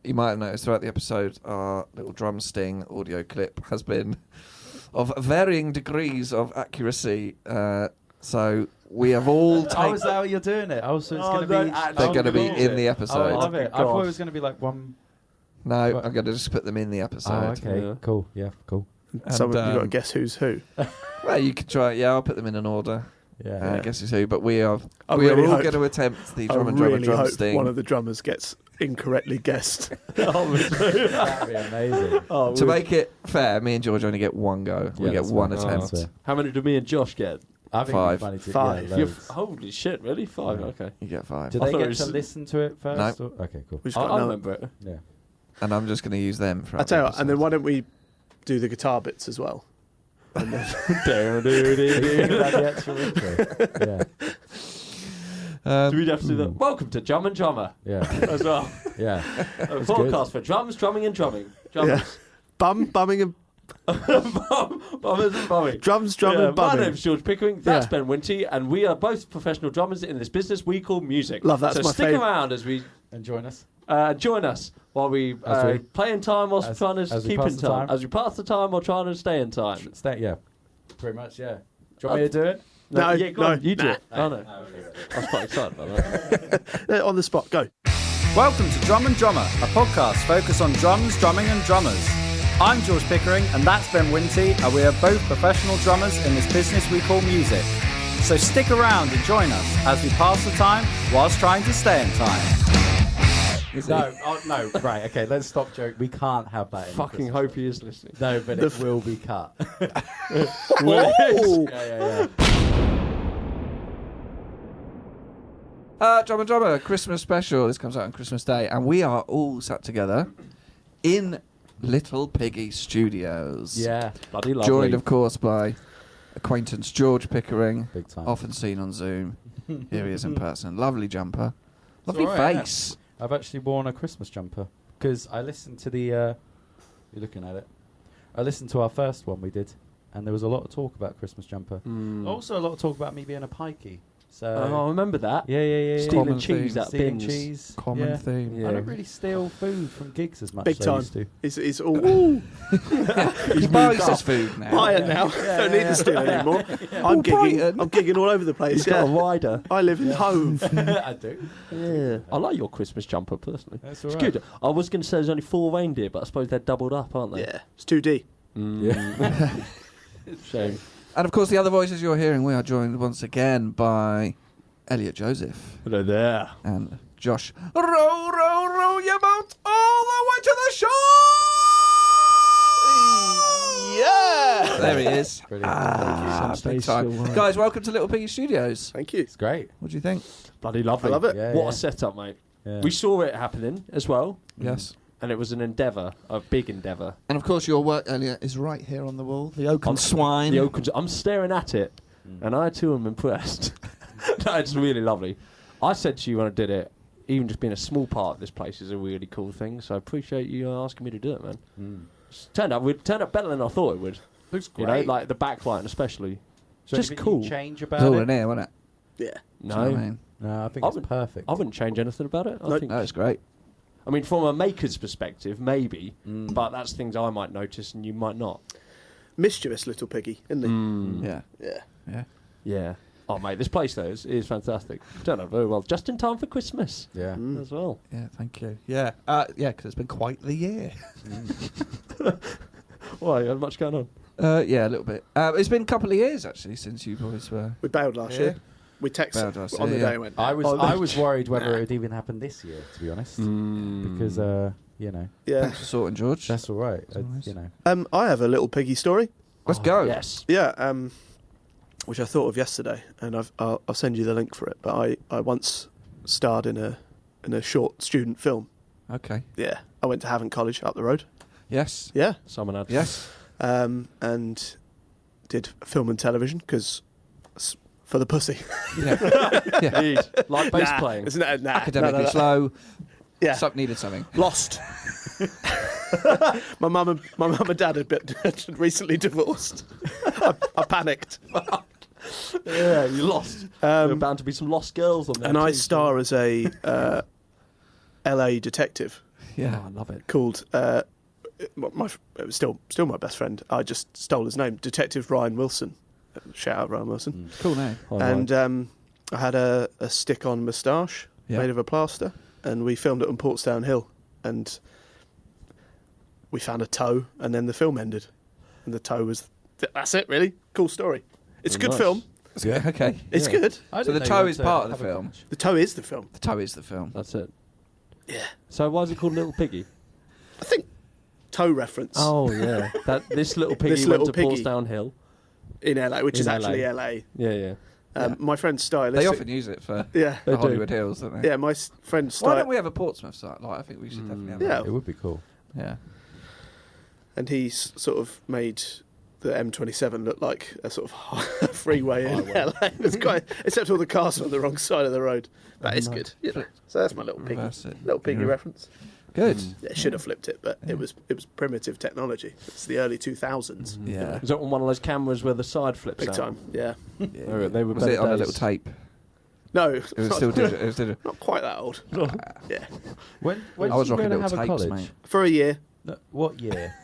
you might have noticed throughout the episode, our little drum sting audio clip has been of varying degrees of accuracy. So we have all taken... Oh, is that how you're doing it? Oh, so it's going to be... They're going to be in the I episode. love it. I thought it was going to be like one... No, What? I'm going to just put them in the episode. Oh, okay. Yeah. Cool. Yeah, cool. So And, you've got to guess who's who. Well, you could try. Yeah, I'll put them in an order. Yeah. Guess who's who. But we are I we are really all hope- going to attempt the I drum and drummer really drum hope sting. one of the drummers gets incorrectly guessed. That'd be amazing. To make it fair, me and George only get one go. We Yeah, get that's one fair. attempt. That's fair. How many do me and Josh get? I think Five. it'd be funny to- Five. Yeah, You're loads. holy shit, really? 5? Yeah. Okay. You get 5. Do I they thought get it to was- listen to it first? Or? Okay, cool. We've just I got no. remember it. Yeah. And I'm just going to use them for. I tell you what, and then why don't we do the guitar bits as well? And then About the actual intro. Yeah. Do we have to do that? Welcome to Drum and Drummer Yeah. as well. Yeah. A That's podcast for drums, drumming, and drumming. Drummers. bumming and Bummers and bumming. drums, drum and My bumming. name's George Pickering. That's Yeah. Ben Winty, and we are both professional drummers in this business we call music. Love, that's so my stick favourite. around as we And join us. join us while we As we- play in time whilst as- trying to as we keep pass in the time. time. As we pass the time while trying to stay in time. Yeah. Pretty much, yeah. Do you want me to do it? No, yeah, go no, on, you do nah. it. Oh, no. I was quite excited about that. On the spot, go. Welcome to Drum and Drummer, a podcast focused on drums, drumming and drummers. I'm George Pickering and that's Ben Winty, and we are both professional drummers in this business we call music. So stick around and join us as we pass the time whilst trying to stay in time. No, right, okay, let's stop joke. We can't have that in Fucking Christmas. hope he is listening. No, but it will be cut. Oh! Yeah. Drum and Drummer Christmas special. This comes out on Christmas Day, and we are all sat together in Little Piggy Studios. Yeah. Bloody lovely. Joined, of course, by acquaintance George Pickering, Big time. often seen on Zoom. Here he is in person. Lovely jumper, lovely all right, face. I've actually worn a Christmas jumper because I listened to the. You're looking at it. I listened to our first one we did, and there was a lot of talk about Christmas jumper. Also, a lot of talk about me being a pikey. So Oh, I remember that. yeah. Stealing Common cheese theme. at Stealing bins. cheese. Common yeah. theme. Yeah. I don't really steal food from gigs as much Big as I time. used to. It's all ooh, He buys his food now. buy it now. Don't need to steal anymore. I'm Brighton. gigging all over the place. He's got a Yeah. rider. I live in Hove. I do. Yeah. I like your Christmas jumper, personally. That's It's all right. good. I was going to say there's only 4 reindeer, but I suppose they're doubled up, aren't they? Yeah, it's 2D. Yeah. Shame. And of course, the other voices you're hearing, we are joined once again by Elliot Joseph Hello there. and Josh. Row your boat all the way to the shore. Yeah. There he is. Brilliant. Ah, Some big space time. still, Guys, welcome to Little Piggy Studios. Thank you. It's great. What do you think? Bloody lovely. I love it. Yeah, What yeah. a setup, mate. Yeah. We saw it happening as well, Yes. and it was an endeavour, a big endeavour. And of course, your work, Elliot, is right here on the wall. The Oaken I'm- Swine. The Oakens, I'm staring at it, and I too am impressed. No, it's really lovely. I said to you when I did it, even just being a small part of this place is a really cool thing. So I appreciate you asking me to do it, man. It's turned out better than I thought it would. Looks You know, like the backlight especially. So just anything cool. you change It's about all it? in here, wasn't it? Yeah. Do you know what I No, mean? No, I think I it's would- perfect. I wouldn't change anything about it. I Nope. think. No, it's great. I mean, from a maker's perspective, maybe, but that's things I might notice and you might not. Mischievous little piggy, isn't he? Yeah. Yeah. Yeah. Yeah. Oh, mate, this place, though, is fantastic. Turned out very well. Just in time for Christmas Yeah. as well. Yeah, thank you. Yeah. Yeah, because it's been quite the year. Why? You had much going on? Yeah, a little bit. It's been a couple of years, actually, since you boys were... We bailed last Yeah. year. We texted Bailed last on year, the yeah. day. Went. I was "Oh, I was worried whether it would even happen this year, to be honest, Mm. because you know Yeah. Thanks for sorting, George. that's all right. That's nice. You know, I have a little piggy story. Let's go. Yes. Yeah. Which I thought of yesterday, and I'll send you the link for it. But I once starred in a short student film. Okay. Yeah. I went to Havant College up the road. Yes. Yeah. Someone had. Yes. And did film and television because for the pussy. Yeah. Yeah. Indeed. Like bass Nah, playing. it's nah, Academically no. slow. Yeah. Needed something. Lost. my mum and dad had recently divorced. I panicked. Yeah, you lost. There are bound to be some lost girls on there. And I too, star as a LA detective. Yeah. Oh, I love it. called it was still my best friend. I just stole his name, Detective Ryan Wilson. Shout out Ryan Wilson. Cool name. Oh, And I had a stick-on moustache made of a plaster, and we filmed it on Portsdown Hill, and we found a toe, and then the film ended, and the toe was that's it, really. Cool story. It's a good Nice. film. Yeah. Okay. It's good. So the toe is part of the film. The toe is the film. The toe is the film. That's it. Yeah. So why is it called Little Piggy? I think toe reference Oh yeah, this little piggy This went little to piggy. Portsdown Hill. in LA, which is In actually LA. LA. Yeah, yeah. My friend's They stylistic. often use it for Yeah. They the do. Hollywood Hills, don't they? Yeah, my friend's Why style. don't we have a Portsmouth site? Like, I think we should definitely have Yeah. that. It would be cool. Yeah. And he's sort of made the M27 look like a sort of freeway in LA. It's quite, except all the cars are on the wrong side of the road. That is good. You know. So that's my little piggy, Reverse it. little piggy Yeah. reference. Good. Yeah, should have flipped it, but it was primitive technology. It's the early 2000s. Yeah. Is that on one of those cameras where the side flips Big out? time. Yeah. Oh, they were Was it better on a days. little tape? No, It was still digital. It was digital. not quite that old. Yeah. When I was did you rocking go to little have a tapes, college? mate. For a year, No, what year?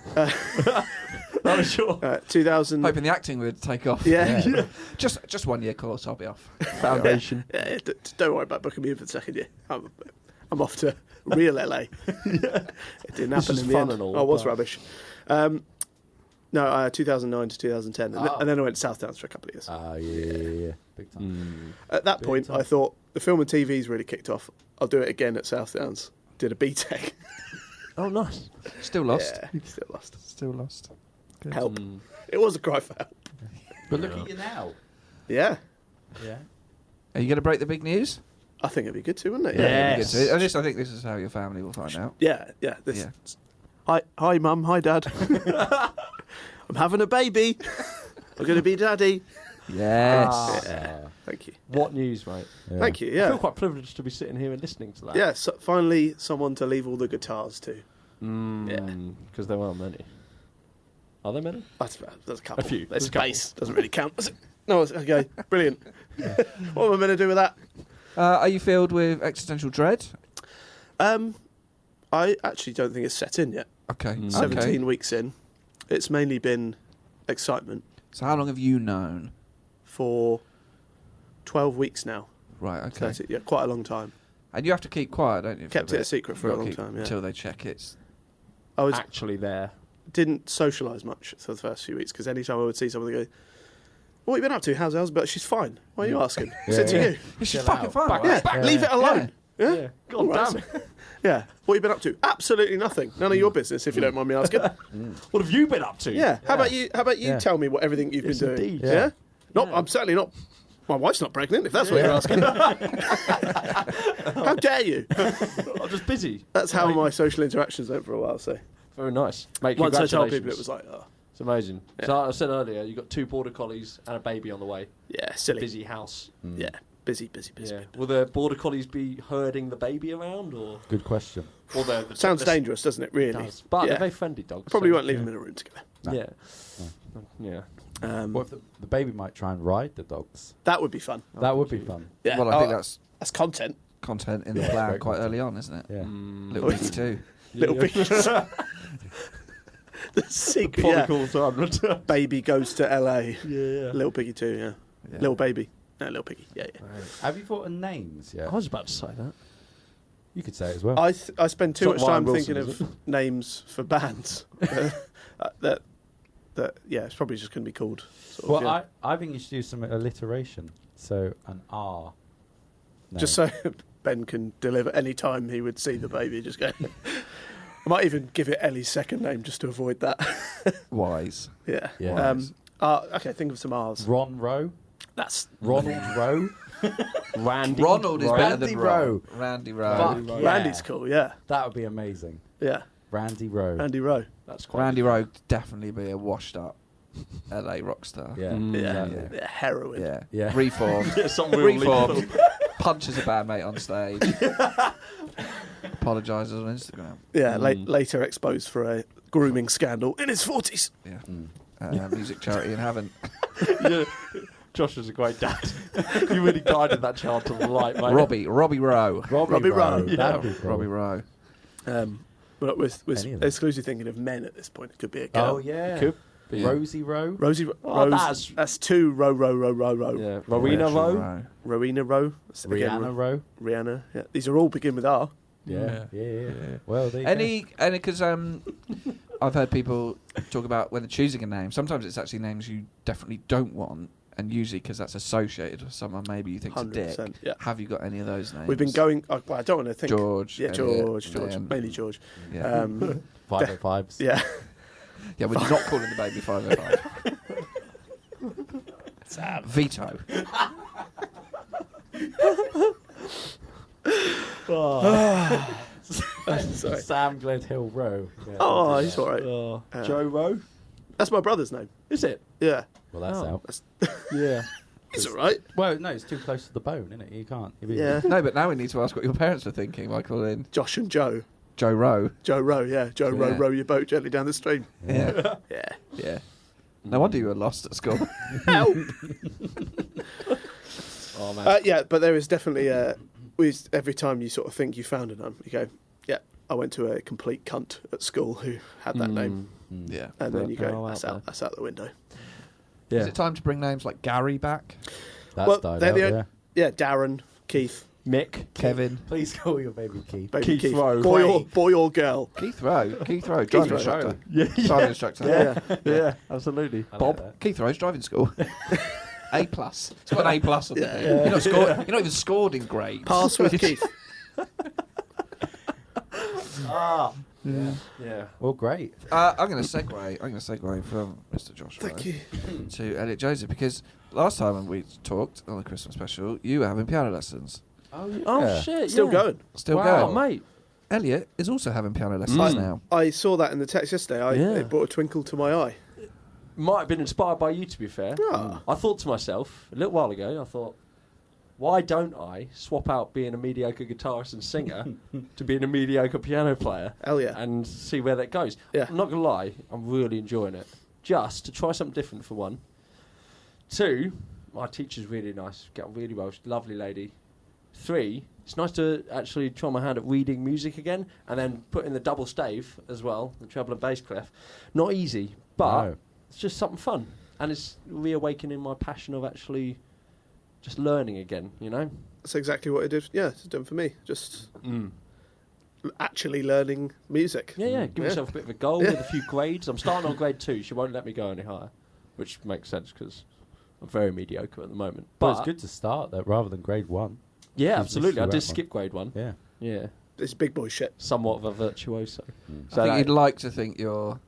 I'm sure. 2000. Hoping the acting would take off. Yeah. Just 1 year course, I'll be off. Foundation. Yeah, don't worry about booking me in for the second year. I'm off to real LA. It didn't This happen is in the fun end. and all, I was but- rubbish. No, 2009 to 2010, and then I went to Southdowns for a couple of years. Ah, yeah. Big time. At that Big point, time. I thought the film and TV's really kicked off. I'll do it again at Southdowns. Did a BTEC. Oh, nice. Still lost. Yeah, still lost. Still lost. Good. Help. It was a cry for help. But look at you now. Yeah, Yeah. Are you going to break the big news? I think it'd be good too, wouldn't it? Yeah. It'd be good to- I think this is how your family will find out. Yeah. Hi, Mum. Hi, Dad. I'm having a baby. I'm going to be Daddy. Yes. Thank you. What news, mate? Thank you. I Yeah. feel quite privileged to be sitting here and listening to that. Yeah. So finally, someone to leave all the guitars to. Because there weren't many. Are there many? There's a couple. A few. There's There's a couple. bass. Doesn't really count. Does it? No. Okay. Brilliant. What am I going to do with that? Are you filled with existential dread? I actually don't think it's set in yet. Okay. 17 weeks in. It's mainly been excitement So how long have you known? for 12 weeks now. Right. Okay. 30, yeah, quite a long time. And you have to keep quiet, don't you? for Kept a it a bit? secret for a You've got long to keep- time, yeah. Until they check it's. I was Actually there. didn't socialise much for the first few weeks because anytime I would see someone, they go, "What have you been up to? How's ours?" But she's fine. Why are you asking? I said to you. She's Chill fucking out. fine. Yeah, right? leave it alone. Yeah. Yeah. God All right. damn it. Yeah. What have you been up to? Absolutely nothing. None of your business, if you don't mind me asking. What have you been up to? Yeah. How about you? How about you Yeah. tell me what everything you've Yes, been doing? indeed. Yeah. Yeah. Not. I'm certainly not. My wife's not pregnant. If that's what you're asking. How dare you? I'm just busy. That's how my social interactions went for a while. So Very nice. Mate, once I told congratulations. people, it was like, oh, It's amazing. So I said earlier, you got 2 border collies and a baby on the way. yeah, silly. Busy house. Yeah, busy. Yeah. Will the border collies be herding the baby around, or Good question. the Sounds the- dangerous, doesn't it? Really. Does. But yeah. they're very friendly dogs. Probably so- won't leave them in a room together. No. Yeah. Yeah. What if the baby might try and ride the dogs? That would be fun. That would be fun. Yeah. Well, I think that's that's content. content in the Yeah, plan great quite content. early on, isn't it? Yeah. Little Piggy too. Little piggies. The secret. Yeah. Prodigal son. Baby goes to LA. Yeah. Little piggy too. Yeah. Yeah. Little baby. No, little piggy. Yeah. Have you thought of names yet? I was about to say that. You could say it as well. I spend too It's much not time Ryan Wilson, thinking is of names for bands. That yeah, it's probably just going to be called. Sort well, of, yeah. I think you should do some alliteration. So an R. Just so Ben can deliver any time he would see the baby. Just go. I might even give it Ellie's second name just to avoid that. Wise. Yeah. Yeah. Okay, think of some R's. Ron Rowe. That's Ronald Rowe. Randy. Ronald is Rowe. better Randy than Rowe. Randy Rowe. Fuck yeah. Randy's cool. Yeah. That would be amazing. Yeah. Randy Rowe. Randy Rowe. That's quite. Randy Rowe could definitely be a washed up LA rock star. Yeah. Yeah. Exactly. Yeah. Heroin. Yeah. Yeah. Reformed. Yeah, some real Reformed. lethal. Punches a bandmate on stage. Apologises on Instagram. Yeah. Later exposed for a grooming scandal in his 40s. Yeah. Music charity in heaven. Yeah. Josh was a great dad. You really guided that child to the light, mate. Robbie Rowe. Robbie Rowe. That would be Robbie Rowe. But with Any of them. exclusively thinking of men at this point. It could be a girl. Oh yeah, Could be. Rosie Rowe. Rosie Oh, Rose. That's two. Row. Yeah. Rowena Rowe. Row. Rowena Rowe. That's again, Rihanna Rowe. Rihanna. Yeah. These are all begin with R. Yeah. Well, there you Any because I've heard people talk about when they're choosing a name. Sometimes it's actually names you definitely don't want, and usually because that's associated with someone maybe you think's a dick. 100%. Yeah. Have you got any of those names? We've been going. Well, I don't want to think. George. Yeah, Elliot, George. Mainly George. Yeah. 505s. Yeah. Yeah, we're not calling the baby 505. Sam. Veto. Sorry. Sam Gledhill Rowe. Yeah. Oh, he's all right. Joe Rowe. That's my brother's name. Is it? Yeah. Well, that's Oh. out. Yeah. He's all right. Well, no, it's too close to the bone, isn't it? You can't. Yeah. No, but now we need to ask what your parents were thinking by calling Josh and Joe. Joe Rowe. Joe Rowe, yeah. Joe Rowe, Yeah. row your boat gently down the stream. Yeah. Yeah. Yeah. No wonder you were lost at school. Help! Oh man. Yeah, but there is definitely every time you sort of think you found a name, you go, yeah, I went to a complete cunt at school who had that name. Yeah. And then you They're go, all that's out out, that's out the window. Yeah. Is it time to bring names like Gary back? That's Well, died they're out, the yeah. Yeah, Darren, Keith, Mick. Kevin. Please call your baby Keith. baby Keith Rowe. boy or girl. Keith Rowe. Keith Rowe. Driving Rowe. instructor. Yeah. Driving instructor. Yeah. Absolutely. I like Bob. that. Keith Rowe's driving school. A plus. It's got an A plus on it. You're not scored. You're not even scored in grades. Pass with Keith. Yeah. Well, great. I'm going to segue from Mr. Josh Thank Rowe you. to Elliot Joseph because last time when we talked on the Christmas special, you were having piano lessons. Oh shit. Still yeah. going. Still Wow, going. mate. Elliot is also having piano lessons now. I saw that in the text yesterday. Yeah. It brought a twinkle to my eye. Might have been inspired by you, to be fair. Ah. I thought to myself a little while ago. I thought, why don't I swap out being a mediocre guitarist and singer to being a mediocre piano player? Hell yeah. And see where that goes. Yeah. I'm not gonna lie, I'm really enjoying it. Just to try something different for one. Two, my teacher's really nice, get on really well, she's a lovely lady. Three, it's nice to actually try my hand at reading music again and then put in the double stave as well, the treble and bass clef. Not easy, but No. it's just something fun. And it's reawakening my passion of actually just learning again, you know? That's exactly what it did. Yeah, it's done for me. Just actually learning music. Yeah, give myself a bit of a goal with a few grades. I'm starting on grade 2. She won't let me go any higher, which makes sense because I'm very mediocre at the moment. But it's good to start that rather than grade 1. Yeah, Just absolutely. I through did that one. skip grade 1. Yeah. Yeah, It's big boy shit. somewhat of a virtuoso. I think you'd like to think your,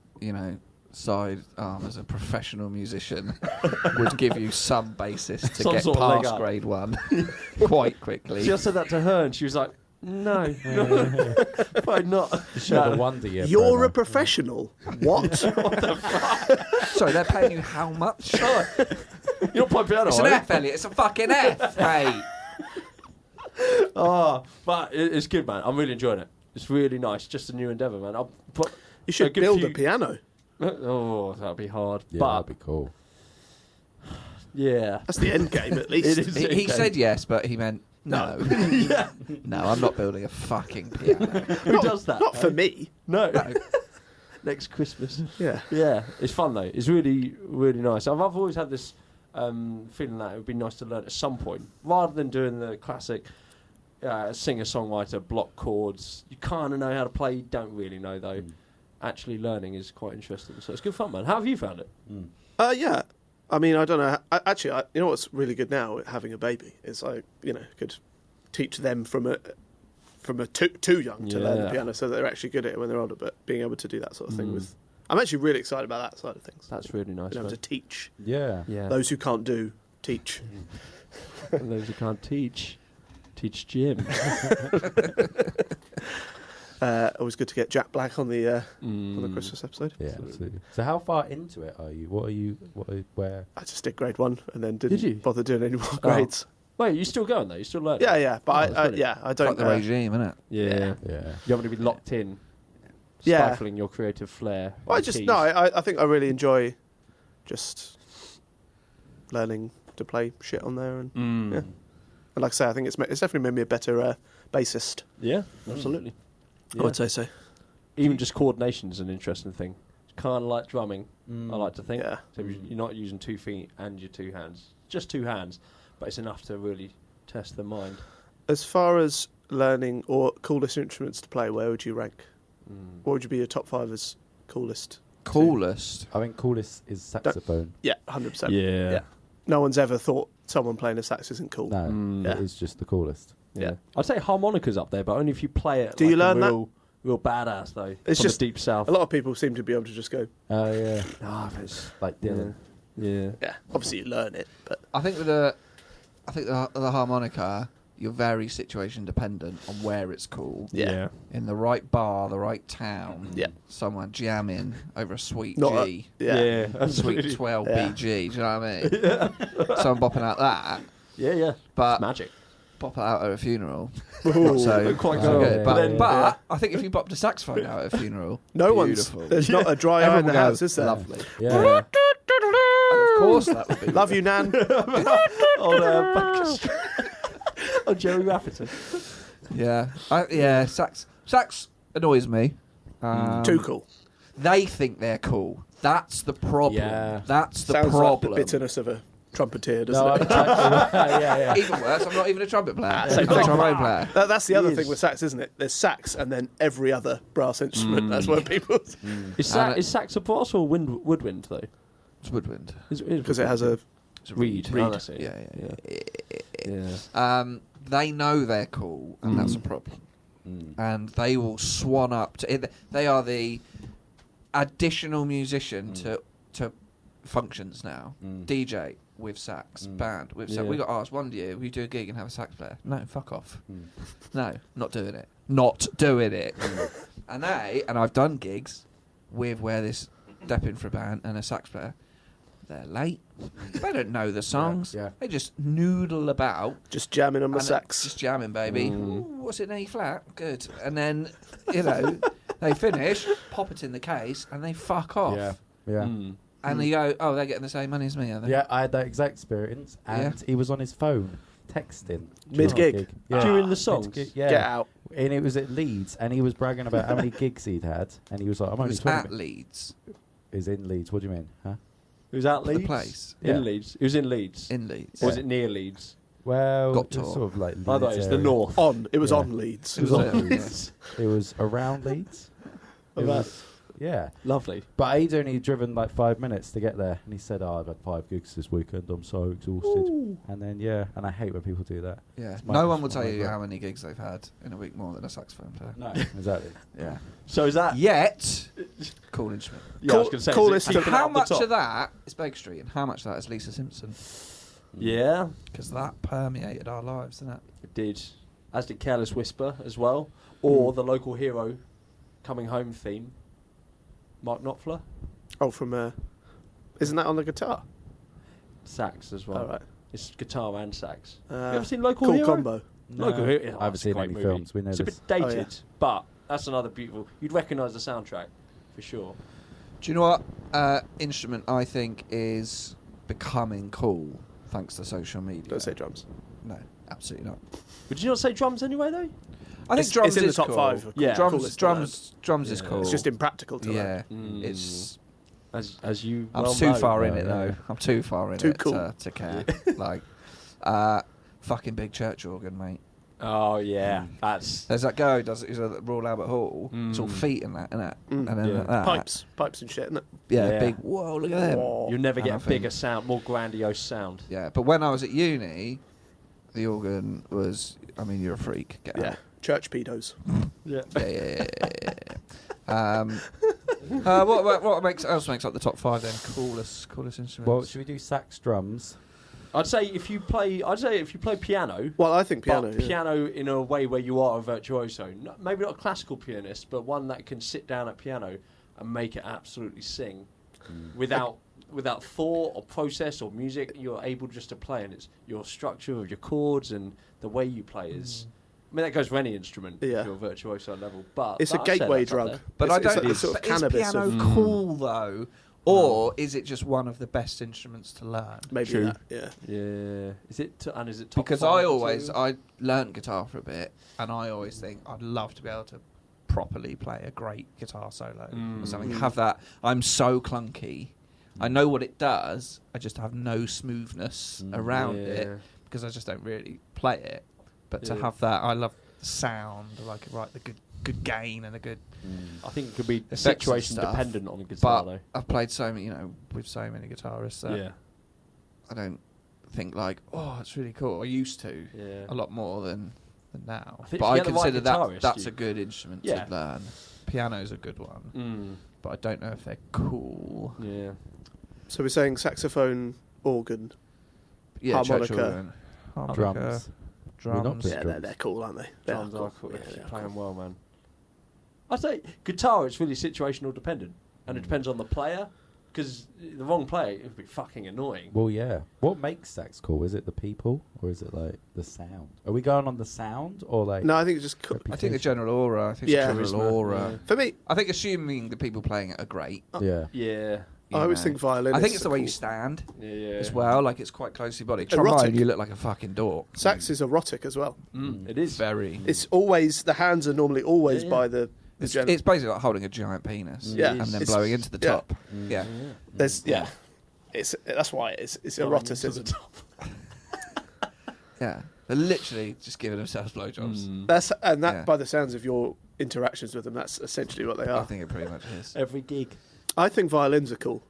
side arm as a professional musician would give you some basis to Some get sort of leg past up. grade 1 quite quickly. See, I said that to her, and she was like, "No, probably not." Show the wonder year You're a program. professional. What? Sorry, they're paying you how much? You're my piano. It's an are you? F, Elliot. It's a fucking F, mate. Oh, but it's good, man. I'm really enjoying it. It's really nice. Just a new endeavour, man. You should good build few- a piano. Oh, that'd be hard. Yeah, but that'd be cool. yeah, That's the end game, at least. It is. He said yes, but he meant no. yeah. No, I'm not building a fucking piano. Who does that? Not for me. No. Next Christmas. Yeah. Yeah, it's fun though. It's really, really nice. I've always had this feeling that it would be nice to learn at some point, rather than doing the classic singer-songwriter block chords. You kind of know how to play, you don't really know though. Actually learning is quite interesting, so it's good fun, man. How have you found it? Yeah. I mean, I don't know. You know what's really good now, having a baby, is I, could teach them from a too young to learn the Yeah. piano, so that they're actually good at it when they're older. But being able to do that sort of thing with, I'm actually really excited about that side of things. That's really nice. Being able Man. to teach Yeah. Yeah. those who can't do, teach. And those who can't teach Jim. Always good to get Jack Black on the Christmas episode. Yeah, absolutely. So how far into it are you? Where? I just did grade 1 and then Did didn't you? bother doing any more grades. Wait, you still going though? You still learning? Yeah, but that's I brilliant. I don't. Fuck the regime, innit? Yeah. Yeah. You haven't been locked in, Yeah. stifling your creative flair. Well, with keys. I think I really enjoy just learning to play shit on there, and yeah. And like I say, I think it's definitely made me a better bassist. Yeah, absolutely. I would say so. even just coordination is an interesting thing. It's kind of like drumming, I like to think. Yeah. So you're not using 2 feet and your 2 hands. Just 2 hands, but it's enough to really test the mind. As far as learning or coolest instruments to play, where would you rank? What would you be your top 5 as coolest? Coolest. I think coolest is saxophone. Yeah, 100%. Yeah. No one's ever thought someone playing a sax isn't cool. No, Yeah. it is just the coolest. Yeah. I'd say harmonica's up there, but only if you play it Do like you learn a real badass, though. It's from just the deep south. A lot of people seem to be able to just go, Oh yeah, It's like Dylan. yeah. yeah, obviously you learn it, but I think with the harmonica, you're very situation dependent on where it's cool. yeah. In the right bar, the right town. Yeah. Someone jamming over a sweet Not G. Yeah. Sweet 12 Yeah. BG. Do you know what I mean? Someone bopping out that. Yeah. But It's magic. bop it out at a funeral. Ooh. Not so Quite so good. good. Yeah, But, yeah, but I think if you bopped a saxophone out at a funeral, No beautiful. there's not a dry eye in Everyone the will go, house, is there? Lovely. Yeah. And of course that would be. Love you, Nan. On Jerry Rafferty. Yeah. Sax annoys me. Too cool. They think they're cool. That's the problem. Yeah. That's the Sounds problem. like the bitterness of a trumpeter, doesn't No, it? yeah. Even worse, I'm not even a trumpet player. Same I'm not a thing. trombone player. That's the other Yes. thing with sax, isn't it? There's sax and then every other brass instrument. That's what people... Is sax a brass or woodwind, though? It's woodwind. Because it has a... It's a reed. reed. Oh, that's it. Yeah. They know they're cool, and that's a problem. And they will swan up to it. They are the additional musician to functions now. DJ with sax, band with sax. Yeah. We got asked one year, will you do a gig and have a sax player? No, fuck off. No, not doing it. Not doing it. And I've done gigs with where this stepping for a band and a sax player. They're late. They don't know the songs. Yeah. They just noodle about. Just jamming on the And sax. Just jamming, baby. Ooh, what's it in E flat? Good. And then, they finish, pop it in the case, and they fuck off. Yeah. And they go, oh, they're getting the same money as me, are they? Yeah, I had that exact experience, and he was on his phone texting Mid-gig? During the songs? Mid-gig, yeah. Get out. And it was at Leeds, and he was bragging about how many gigs he'd had, and he was like, "I'm It only was 20 at Leeds. Is in Leeds. What do you mean? Huh? It was at The Leeds? place. Yeah. In Leeds. It was in Leeds. In Leeds. Or was it near Leeds? Well, Got it was to. sort of like Leeds. I thought it was the area. north. It was Yeah. on Leeds. It was on Leeds. It was around Leeds. It was, yeah. Lovely. But he'd only driven like 5 minutes to get there, and he said, "Oh, I've had 5 gigs this weekend. I'm so exhausted." And then and I hate when people do that. Yeah. It's my- No one will it's tell my you regret. how many gigs they've had in a week more than a saxophone player. No, exactly. Yeah. So is that... Yet, cool instrument. Yeah, I was going to say, Coolest is it of- keeping it How up the much top? of that is Baker Street and how much of that is Lisa Simpson? Yeah, Because that permeated our lives, didn't it? it did. As did Careless Whisper as well. Or the local hero coming home theme. Mark Knopfler. Oh, from... isn't that on the guitar? Sax as well. All right. It's guitar and sax. Uh, you ever seen Local cool Hero? combo. Local Hero. I haven't it's a seen great any movie. films. We know It's a this. bit dated, Oh, yeah. but that's another beautiful... You'd recognise the soundtrack, for sure. Do you know what instrument I think is becoming cool thanks to social media? Don't say drums. No, absolutely not. Would you not say drums anyway, though? I think It's drums in the is top cool. 5 of Yeah. Drums coolest to learn. is Yeah. cool. It's just impractical to learn. yeah. It's As you I'm well too know. far in Yeah, it yeah. though. I'm too far in Too it cool. to care. Like fucking big church organ, mate. Oh, yeah. That's... There's that guy who does it. He's at Royal Albert Hall. It's all feet and that, and then Yeah. that. Pipes and shit, isn't it? Yeah, Yeah. big. Whoa, look at them. Whoa. You'll never And get I a think- bigger sound, more grandiose sound. Yeah, but when I was at uni, the organ was. I mean, you're a freak. Get Yeah. out. Church pedos. Yeah. What else makes up the top 5 then? Coolest instruments. Well, should we do sax, drums? I'd say if you play piano, Well, I think piano. but yeah. piano in a way where you are a virtuoso, maybe not a classical pianist, but one that can sit down at piano and make it absolutely sing without thought or process or music. You're able just to play, and it's your structure of your chords and the way you play is. I mean, that goes for any instrument Yeah. if you're a virtuoso level, but It's a I'd say gateway that's up drug. there. But It's- I don't. it's sort of but is cannabis piano of- cool though, or is it just one of the best instruments to learn? Maybe True. that, yeah. Yeah, is it top Because five I or always two? I learnt guitar for a bit, and I always think I'd love to be able to properly play a great guitar solo or something. Have that. I'm so clunky. I know what it does. I just have no smoothness around it because I just don't really play it. But to have that, I love the sound, like the good gain and a good. I think it could be effects and situation stuff, dependent on the guitar, but though. I've played so many, with so many guitarists that Yeah. I don't think like, oh, it's really cool. I used to a lot more than now. I think But if I you get the right consider that guitarist, that's you- a good instrument Yeah. to learn. Piano's a good one, but I don't know if they're cool. Yeah. So we're saying saxophone, organ. Yeah, church Harmonica. organ, harmonica, Drums. We're not drums. doing Yeah, drums. they're cool, aren't they? They Drums are cool. Yeah, They they keep are playing cool. well, man. I'd say guitar, it's really situational dependent. And it depends on the player. Because the wrong player, it would be fucking annoying. Well, yeah. What makes sax cool? Is it the people or is it like the sound? Are we going on the sound or like? No, I think it's just cool. I think the general aura. I think Yeah. the general aura. Yeah. For me, I think assuming the people playing it are great. Yeah. Yeah. you I always know. think violin. I think it's the way you stand Yeah, yeah. as well. Like it's quite closely bodied. Erotic. Trombone, you look like a fucking dork. Sax is erotic as well. It is. Very. It's always the hands are normally always Yeah, yeah. by the It's basically like holding a giant penis. Yeah. And then It's- blowing into the yeah. top. Yeah. There's It's that's why it's eroticism. Yeah. They're literally just giving themselves blowjobs. That's and that Yeah. by the sounds of your interactions with them, that's essentially what they I are. think it pretty much is. Every gig. I think violins are cool.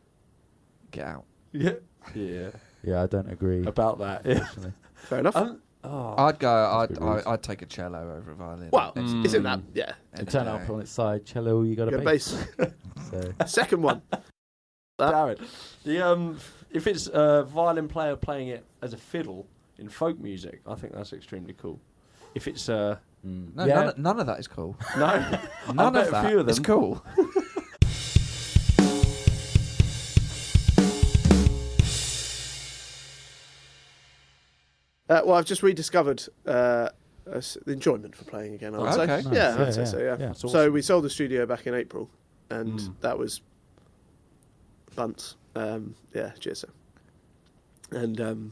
Get out. Yeah. Yeah. Yeah, I don't agree. About that. Yeah. Actually. Fair enough. I'd take a cello over a violin. Well, Any- isn't that yeah? To any turn it day. up on its side, cello, you got You a got bass. bass. So. Second one. Darren, the if it's a violin player playing it as a fiddle in folk music, I think that's extremely cool. If it's No, Yeah. none of that is cool. no, None bet of a that few of is them. cool. Well, I've just rediscovered the enjoyment for playing again. I would Okay. say. Nice. Yeah, Yeah, I'd say yeah. so. Yeah. Yeah. So we sold the studio back in April, and that was bunts. Yeah, cheers. Sir. And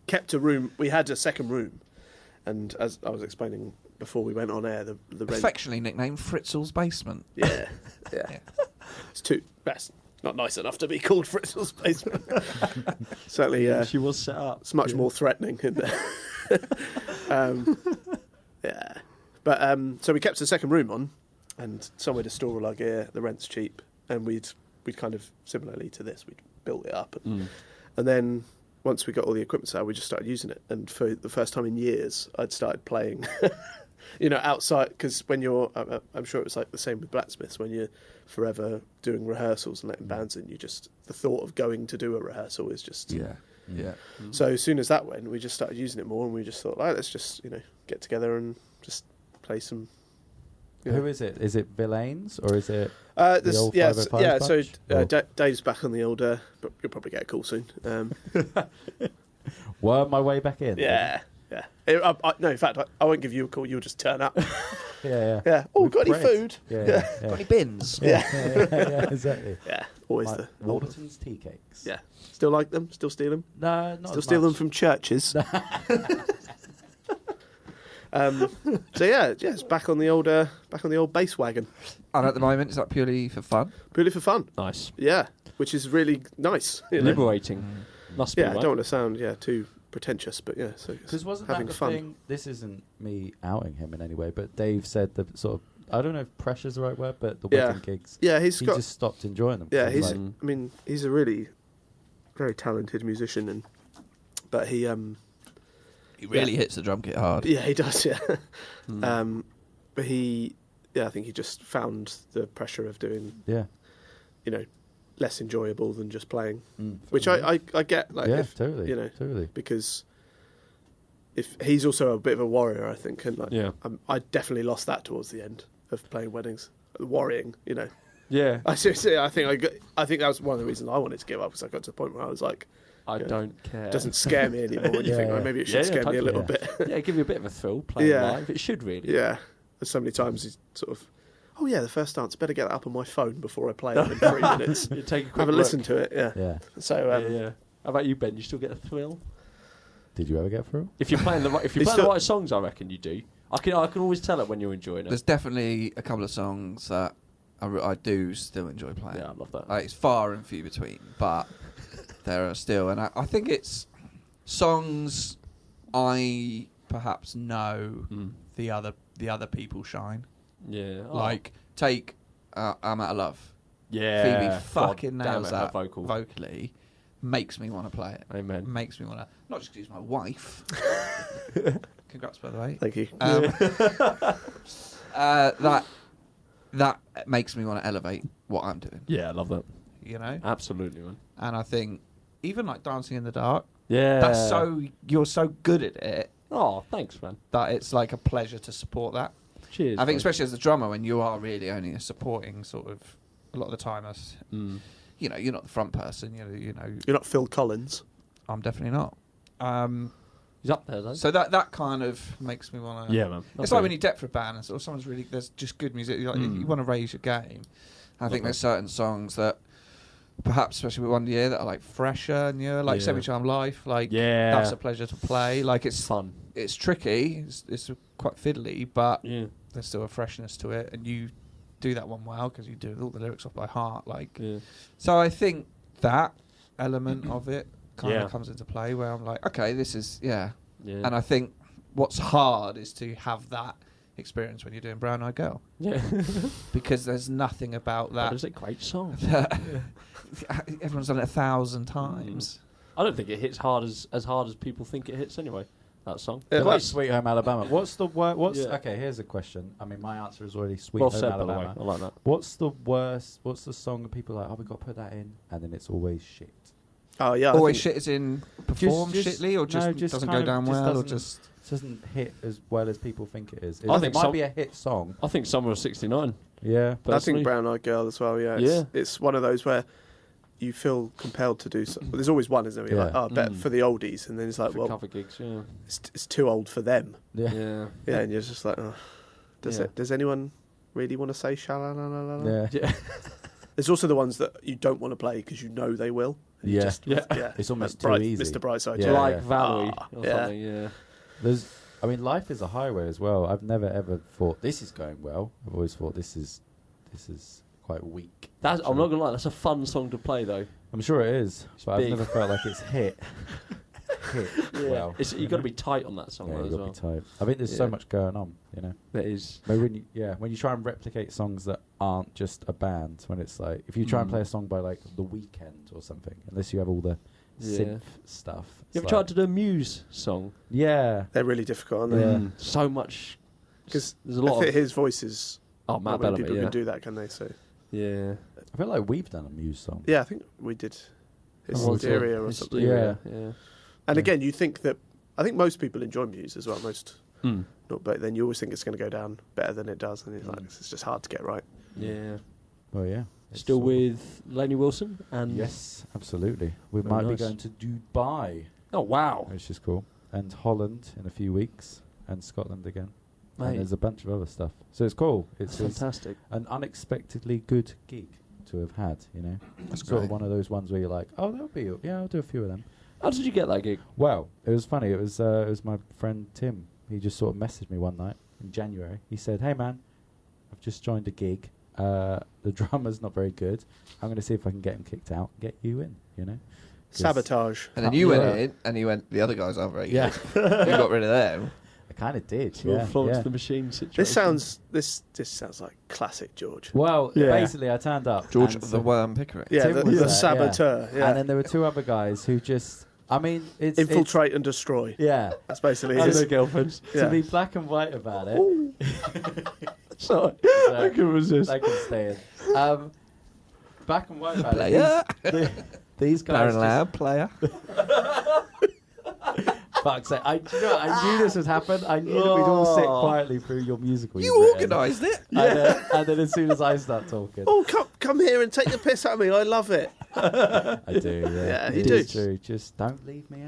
kept a room. We had a second room, and as I was explaining before we went on air, the rent. Affectionately nicknamed Fritzl's Basement. Yeah, yeah. It's too. That's not nice enough to be called Fritzl's basement. Certainly, she was set up. it's much more threatening. Isn't it? Yeah, but so we kept the second room on, and somewhere to store all our gear. The rent's cheap, and we'd kind of similarly to this, we'd built it up, and then once we got all the equipment out, we just started using it. And for the first time in years, I'd started playing. Outside, because when you're, I'm sure it was like the same with blacksmiths, when you're forever doing rehearsals and letting bands in, the thought of going to do a rehearsal is just. Yeah. So as soon as that went, we just started using it more, and we just thought, right, let's just, get together and just play some. Who is it? Is it Villains or is it This, old yeah, 505 yeah. So bunch? Or- Dave's back on the old, but you'll probably get a call soon. worm my way back in? Yeah. No, in fact, I won't give you a call. You'll just turn up. Yeah. Yeah. Oh, With got any bread. food? Yeah. Got any bins? Yeah, exactly. Yeah. Always Like the. Warburton's tea cakes. Yeah. Still like them? Still steal them? No, not Still as steal them much. from churches. So yeah, it's back on the old bass wagon, And at the moment, is that purely for fun? purely for fun. Nice. Yeah, which is really nice. Liberating. Must be. Yeah, I right? don't want to sound too pretentious, but yeah. So Because wasn't having that the fun. thing? This isn't me outing him in any way, but Dave said the sort of, I don't know if pressure's the right word, but the Yeah. wedding gigs, Yeah, he just stopped enjoying them. Yeah, It was he's. like, I mean, he's a really very talented musician, but he. He really hits the drum kit hard. Yeah, he does. Yeah. But he. Yeah, I think he just found the pressure of doing. yeah. Less enjoyable than just playing, Mm. which I get. Like, Yeah, if, totally. Totally. because if he's also a bit of a warrior, I think, and like, Yeah. I definitely lost that towards the end of playing weddings, worrying. Yeah. I seriously, I think that was one of the reasons I wanted to give up, because I got to the point where I was like, I Yeah. don't care. it doesn't scare me anymore. And you think, Yeah. well, maybe it should Yeah, scare me a totally. little Yeah. bit. Yeah, give you a bit of a thrill playing Yeah. live. It should really. Yeah, there's so many times he's sort of, oh yeah, the first dance, better get that up on my phone before I play it in 3 minutes. You take a quick Have a look. listen to it. Yeah. Yeah. So Yeah. How about you, Ben? You still get a thrill? Did you ever get through? If you're playing the right, He's still- right songs, I reckon you do. I can always tell it when you're enjoying it. There's definitely a couple of songs that I do still enjoy playing. Yeah, I love that. Like, it's far and few between, but there are still, and I think it's songs I perhaps know the other people shine. Yeah. Like, take I'm Out of Love. Yeah. Phoebe fucking nails that vocal. vocally. Makes me want to play it. Amen. Makes me want to, not just 'cause he's my wife. Congrats, by the way. Thank you. That makes me want to elevate what I'm doing. Yeah, I love that. You know? Absolutely, man. And I think even like Dancing in the Dark, Yeah. you're so good at it Oh, thanks, man. that it's like a pleasure to support that. Cheers. I think mate. especially as a drummer, when you are really only a supporting sort of, a lot of the time as, you know, you're not the front person, you know. You're not Phil Collins. I'm definitely not. He's up there, though. So that kind of makes me want to. Yeah, man. It's like when you Deptford for a band and sort of someone's really, there's just good music. You want to raise your game. I think there's certain songs that, perhaps especially with one year, that are like fresher and newer, like Semi Charmed Life. Like that's a pleasure to play. Like it's fun. It's tricky. It's quite fiddly, but Yeah. there's still a freshness to it, and you do that one well because you do all the lyrics off by heart. Like, so I think that element of it kind of comes into play where I'm like, okay, this is and I think what's hard is to have that experience when you're doing Brown Eyed Girl. Yeah. Because there's nothing about that. It's a great song. Everyone's done it 1,000 times. I don't think it hits as hard as people think it hits anyway. That song. Like Sweet Home Alabama. What's the word? Yeah. Okay, here's a question. I mean, my answer is already Sweet Well Home said, by the way. Alabama. I like that. What's the worst? What's the song that people are like? Oh, we got to put that in, and then it's always shit. Oh yeah. Always shit is in perform Just- shittly, or just, no, just doesn't kind go of down just well, or doesn't- just. Doesn't hit as well as people think it is. I think it might some- be a hit song. I think Summer of '69. Yeah, I think Brown Eyed Girl as well. Yeah. It's one of those where you feel compelled to do something. There's always one, isn't there? You're like, oh, I bet for the oldies, and then it's like, For well, cover gigs, yeah. it's too old for them. yeah, Yeah. And you're just like, oh, does anyone really want to say sha-la-la-la-la? yeah. There's also the ones that you don't want to play because you know they will. And you Yeah. just- Yeah. It's almost Like too easy. Mr. Brightside. Yeah. Like Valerie or yeah. something, yeah. I mean, life is a highway as well. I've never ever thought this is going well. I've always thought this is quite weak. I'm not gonna lie, that's a fun song to play though. I'm sure it is, but big. I've never felt like it's hit. Well. You've got to be tight on that song Yeah, though, you've as got well. to be tight. I think there's so Yeah. much going on, you know. That is. Maybe when you try and replicate songs that aren't just a band, when it's like if you try and play a song by like The Weeknd or something, unless you have all the synth stuff. You ever tried to do a Muse song? Yeah. They're really difficult, aren't they? Yeah. So much. Because there's a lot of. his voice is. Oh, Matt not many Bellamy, people yeah. can do that, can they? So Yeah. I feel like we've done a Muse song. yeah, I think we did Hysteria or something. Yeah. Yeah. And again, you think that I think most people enjoy Muse as well. Most, Mm. not, but then you always think it's going to go down better than it does, and it's like it's just hard to get right. Yeah. Oh yeah. It's Still sort of- with Lainey Wilson and. Yes, absolutely. We Very might nice. be going to Dubai, Oh wow. which is cool, and Holland in a few weeks, and Scotland again. And Mate, there's a bunch of other stuff. So it's cool. that's It's fantastic. an unexpectedly good gig to have had, you know. That's Sort of great. one of those ones where you're like, oh, that'll be, I'll do a few of them. How did you get that gig? Well, it was funny. It was my friend Tim. He just sort of messaged me one night in January. He said, hey man, I've just joined a gig. The drummer's not very good. I'm going to see if I can get him kicked out, get you in, you know. 'Cause Sabotage. And then you Yeah. went in, and he went, the other guys aren't very Yeah. good. You got rid of them. I kind of did. Full Yeah, Florence yeah. the Machine situation. This sounds like classic George. Well, Yeah. basically, I turned up. George and the so- Worm Pickering. Yeah, Tim the was there, saboteur. Yeah. And then there were two other guys who just, I mean, it's Infiltrate and destroy. Yeah. That's basically And it. their girlfriends. Yeah. To be black and white about it. Sorry. So I can resist. I can stay in. Black and white about Player. it. These guys. Baron just- Lab, player. Fuck's sake. I knew this would happen. I knew that we'd all sit quietly through your musical. You you've written. organised it. And then as soon as I start talking, Oh, come here and take the piss out of me. I love it. I do. Yeah, Yeah, you It do. is true. Just don't leave me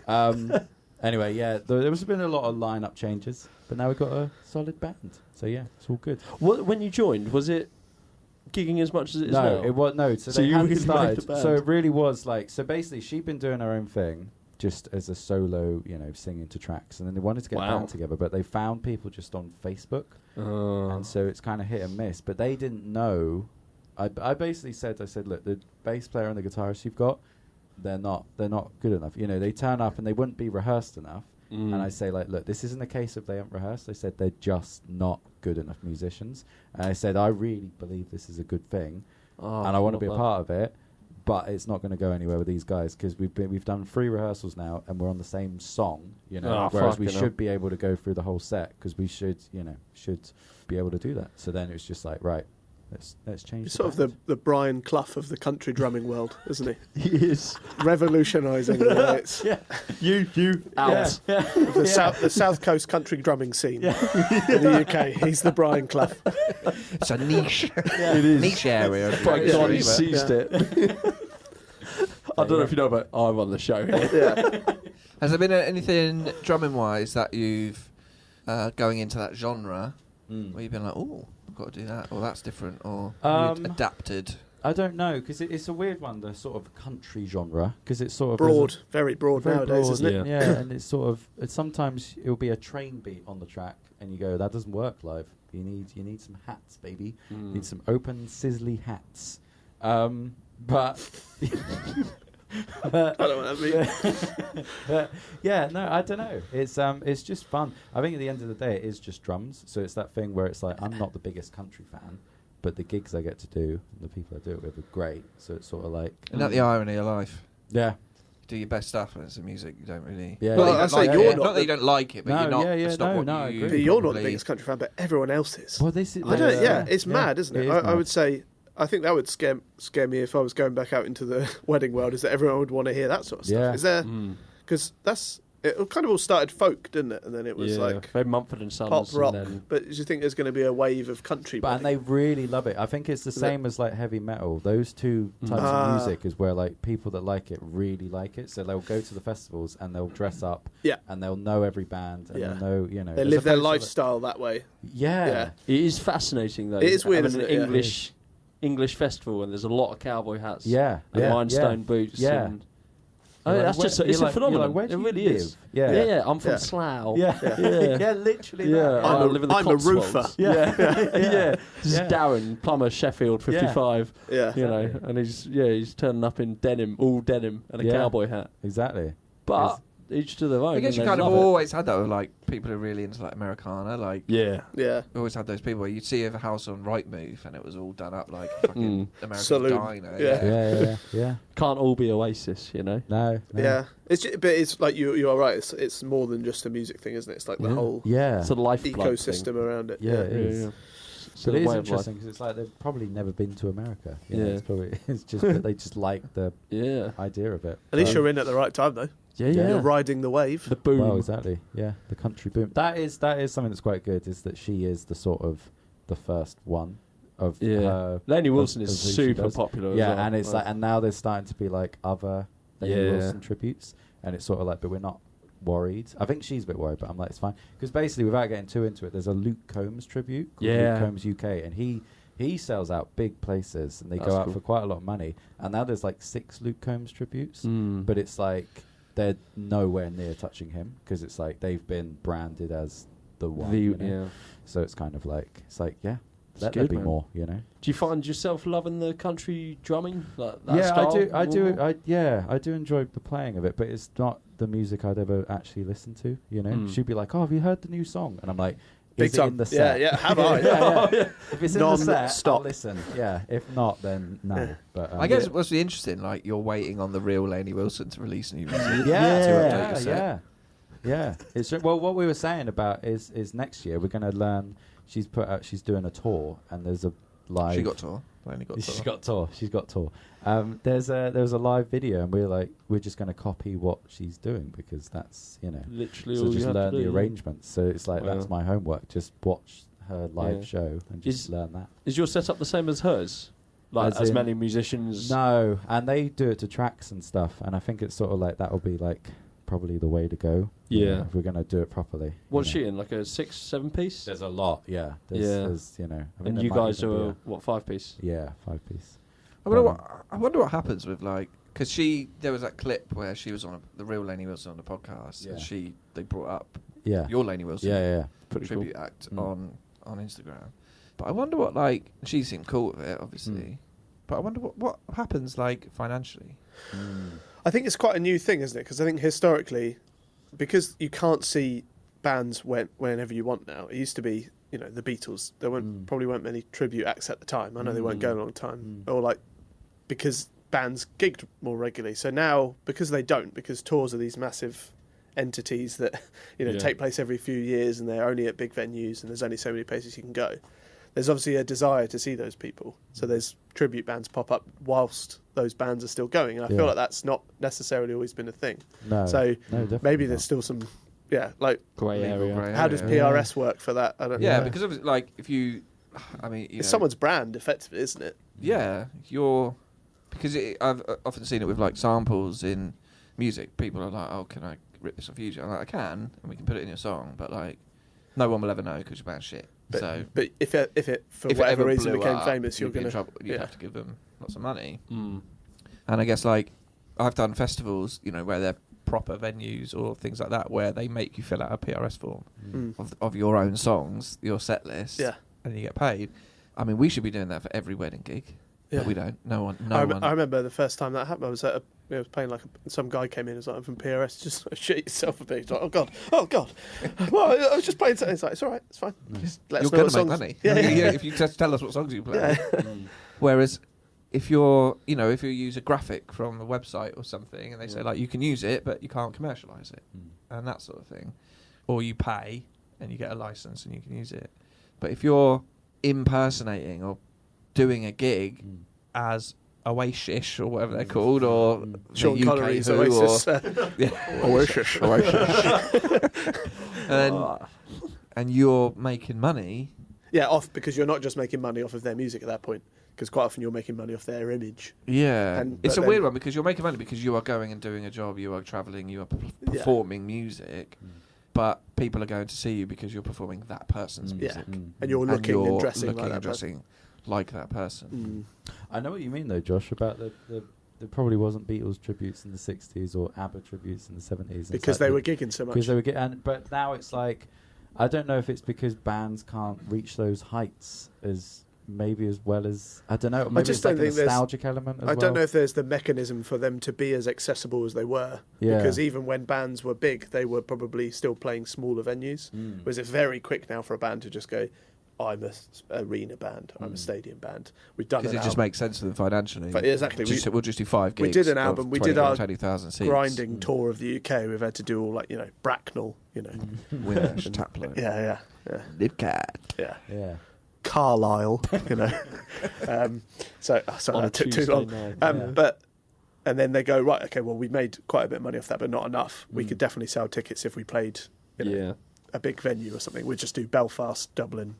out. Anyway, yeah, there's been a lot of lineup changes, but now we've got a solid band. So yeah, it's all good. When you joined, was it gigging as much as it is now? No, it was no. So So they you hadn't really made started. the band. So it really was like. So basically, she'd been doing her own thing, just as a solo, singing to tracks. And then they wanted to get a band together, but they found people just on Facebook. And so it's kind of hit and miss. But they didn't know. I basically said, look, the bass player and the guitarist you've got, they're not good enough. They turn up and they wouldn't be rehearsed enough. And I say, like, look, this isn't a case of they haven't rehearsed. I said they're just not good enough musicians. And I said, I really believe this is a good thing, and I want to be a part of it, but it's not going to go anywhere with these guys because we've done 3 rehearsals now, and we're on the same song, whereas we should be able to go through the whole set because we should be able to do that. So then it's just like, right, let's change. He's sort of the Brian Clough of the country drumming world, isn't he? He is revolutionising the you out. The South Coast country drumming scene in the UK. He's the Brian Clough. It's a niche, it is niche area. Thank God he seized it. I don't know if you know, but I'm on the show here. Yeah. Has there been anything drumming wise that you've going into that genre where you've been like, oh, I've got to do that, or that's different, or you'd adapted? I don't know, because it's a weird one, the sort of country genre, because it's sort of broad, very broad nowadays, isn't it? Yeah, and it's sort of sometimes it'll be a train beat on the track, and you go, that doesn't work live. You need some hats, baby. You need some open, sizzly hats. But I don't know what that means. I don't know. It's just fun. I think at the end of the day, it is just drums. So it's that thing where it's like, I'm not the biggest country fan, but the gigs I get to do, the people I do it with are great. So it's sort of like... Isn't that the irony of life? Yeah. You do your best stuff when it's the music you don't really... Yeah. Well, I say you're not that you don't like it, but you're not... It's not what I you... agree. But you're not the biggest country fan, but everyone else is. Well, this is... it's mad, isn't it? I would say... I think that would scare me if I was going back out into the wedding world, is that everyone would want to hear that sort of stuff. Yeah. Is there... Because it kind of all started folk, didn't it? And then it was like... very Mumford and Sons. Pop rock. And then But do you think there's going to be a wave of country? And they really love it. I think it's the same as like heavy metal. Those two types of music is where like people that like it really like it. So they'll go to the festivals and they'll dress up. Yeah. And they'll know every band and they'll know, They live their lifestyle that way. Yeah. it is fascinating though. It is weird, having isn't an it? English festival, and there's a lot of cowboy hats. Yeah. And rhinestone boots. Yeah. And that's just it's a phenomenon. Where it do you really live? is. Yeah. I'm from Slough. Yeah. Yeah, literally. That. I live in the I'm a Cotswolds. roofer. Yeah. This is Darren, plumber, Sheffield, 55. Yeah. And he's turning up in denim, all denim, and a cowboy hat. Exactly. But each to their own. I guess you and kind they of love it. always had that with like people who are really into like Americana, like Yeah. Yeah. we always had those people where you'd see a house on Rightmove and it was all done up like a fucking American Saloon. diner. Yeah. Can't all be Oasis, No. Yeah. But it's like you are right. It's more than just a music thing, isn't it? It's like the whole It's a lifeblood ecosystem around it. Yeah, it is. So But it is way of life. interesting because it's like they've probably never been to America. Yeah. It's just that they just like the idea of it. At least you're in at the right time, though. Yeah. You're riding the wave. The boom. Well, exactly. Yeah, the country boom. That is something that's quite good. Is that she is the sort of the first one of her. Lainey Wilson of is who she super does. popular. Yeah, as well. and it's like, and now there's starting to be like other Lainey Yeah. Wilson tributes, and it's sort of like, but we're not worried. I think she's a bit worried, but I'm like, it's fine because basically, without getting too into it, there's a Luke Combs tribute called Luke Combs UK, and he sells out big places, and they go out for quite a lot of money. And now there's like 6 Luke Combs tributes, but it's like they're nowhere near touching him because it's like they've been branded as the one. So it's kind of like let there be more. Do you find yourself loving the country drumming? Like that Yeah, style I do. more? I do enjoy the playing of it, but it's not the music I'd ever actually listen to. She'd be like, "Oh, have you heard the new song?" And I'm like, "Is it in the set?" Yeah, have I? If it's in the set, I'll Non-stop. listen. Yeah. If not, then no. But I guess it must be interesting, like you're waiting on the real Lainey Wilson to release new music. Yeah. It's well, what we were saying about is next year we're going to learn. She's doing a tour, and there's a live. She got tour. Lainey got tour. She's got tour. There was a live video, and we're just going to copy what she's doing because that's literally so all just you have learn to the do. arrangements. So it's like that's my homework. Just watch her live show and just learn that. Is your setup the same as hers? Like as many musicians? No, and they do it to tracks and stuff, and I think it's sort of like that'll be like probably the way to go. Yeah. If we're going to do it properly. What's she in? Like a 6-7 piece? There's a lot, yeah. There's I think and there you might guys even be are, 5 piece? Yeah, 5 piece. I wonder what happens with like Because there was that clip where she was the real Lainey Wilson on the podcast, and they brought up your Lainey Wilson tribute act on Instagram. But I wonder what, like, she seemed cool with it, obviously. But I wonder what happens, like, financially. I think it's quite a new thing, isn't it? Because I think historically, because you can't see bands whenever you want now. It used to be, you know, the Beatles. There probably weren't many tribute acts at the time. I know they weren't going a long time, or like because bands gigged more regularly. So now, because tours are these massive entities that take place every few years, and they're only at big venues, and there's only so many places you can go. There's obviously a desire to see those people. So there's tribute bands pop up whilst those bands are still going. And I feel like that's not necessarily always been a thing. No. So maybe there's still some, like grey area. How does PRS work for that? I don't know. Yeah, because obviously, like, if it's someone's brand, effectively, isn't it? Yeah, because I've often seen it with like samples in music. People are like, "Oh, can I rip this off YouTube?" I'm like, "I can, and we can put it in your song," but like, no one will ever know because your band's shit. But if it for whatever reason became famous, you're going to you'd have to give them lots of money. And I guess, like, I've done festivals, where they're proper venues or things like that, where they make you fill out a PRS form of your own songs, your set list, and you get paid. I mean, we should be doing that for every wedding gig, but we don't. No one. I remember the first time that happened. I was playing some guy came in and was like, "I'm from PRS, just shit yourself a bit." He's like, "Oh god." Well, I was just playing something. It's like, it's all right, it's fine. Just let us know what songs. You're gonna make money. Yeah. If you just tell us what songs you play. Whereas, if if you use a graphic from a website or something, and they say like you can use it, but you can't commercialize it, and that sort of thing, or you pay and you get a license and you can use it. But if you're impersonating or doing a gig as Oasis or whatever they're called, or Sean the UK Connery's Who, Oasis, and you're making money. Yeah, because you're not just making money off of their music at that point, because quite often you're making money off their image. Yeah, it's a weird one because you're making money because you are going and doing a job, you are travelling, you are performing music, but people are going to see you because you're performing that person's music, and you're looking and dressing like that person. I know what you mean though, Josh, about there probably wasn't Beatles tributes in the 60s or ABBA tributes in the 70s. Because they were gigging so much. Because they were but now it's like, I don't know if it's because bands can't reach those heights as well as, I don't know, maybe it's like a nostalgic element as well. I don't know if there's the mechanism for them to be as accessible as they were. Yeah. Because even when bands were big, they were probably still playing smaller venues. Whereas it's very quick now for a band to just go, I'm a arena band, I'm a stadium band. We've done it. Because it just makes sense for them financially. But exactly. We'll just do 5 gigs. We did an album. We did our 20,000 seats. grinding tour of the UK. We've had to do all Bracknell, Winnersh, Taplow. Yeah. Lidcat. Yeah. Carlisle, sorry, I took too long. And then they go, right, okay, well, we made quite a bit of money off that, but not enough. We could definitely sell tickets if we played a big venue or something. We'd just do Belfast, Dublin,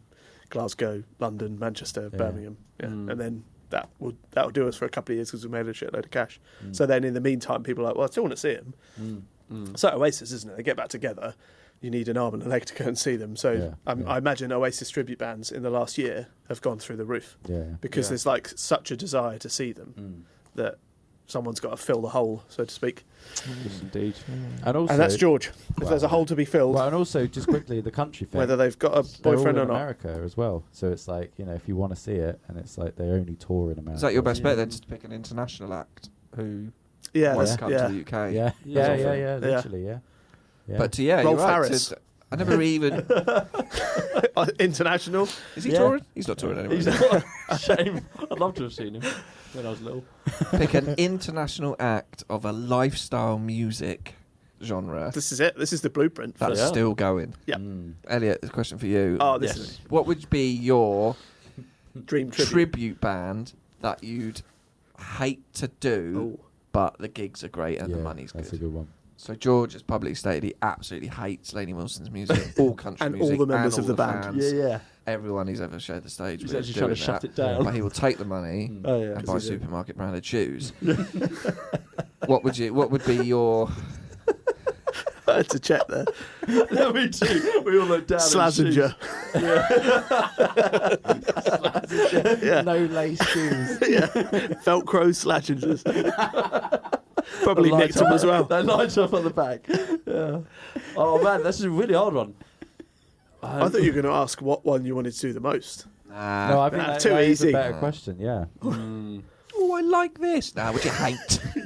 Glasgow, London, Manchester, Birmingham. And then that'll do us for a couple of years because we made a shitload of cash. So then in the meantime, people are like, well, I still want to see them. So Oasis, isn't it? They get back together. You need an arm and a leg to go and see them. So I imagine Oasis tribute bands in the last year have gone through the roof. Because there's such a desire to see them that someone's got to fill the hole, so to speak. Yes, indeed. And that's George. If there's a hole to be filled. Well, and also, just quickly, the country thing. Whether they've got a boyfriend or not. America as well. So it's like, if you want to see it, and it's like they only tour in America. Is that your best bet then, just to pick an international act who wants to come to the UK? Yeah, literally, yeah. But Rolf Harris. I never even... International. Is he touring? He's not touring anymore. He's not. Shame. I'd love to have seen him when I was little. Pick an international act of a lifestyle music genre. This is it. This is the blueprint. That's still going. Yeah. Elliot, a question for you. Oh, this is it. What would be your dream tribute band that you'd hate to do, but the gigs are great and the money's good? That's a good one. So George has publicly stated he absolutely hates Lainey Wilson's music, all country and music, all the members and all of the band. band. Yeah. Everyone he's ever shared the stage He's with actually trying to shut it down. But he will take the money and buy supermarket branded shoes. What would be your I had to check there. No, me too. We all looked down. Slazenger. Yeah. No lace shoes. Yeah. Velcro Slazengers. Probably nicked them as well. They light up on the back. Yeah. Oh man, this is a really hard one. I thought you were going to ask what one you wanted to do the most. No, I think Nah, that, too that is a easy. better question. Yeah. Oh, I like this. Now, would you hate?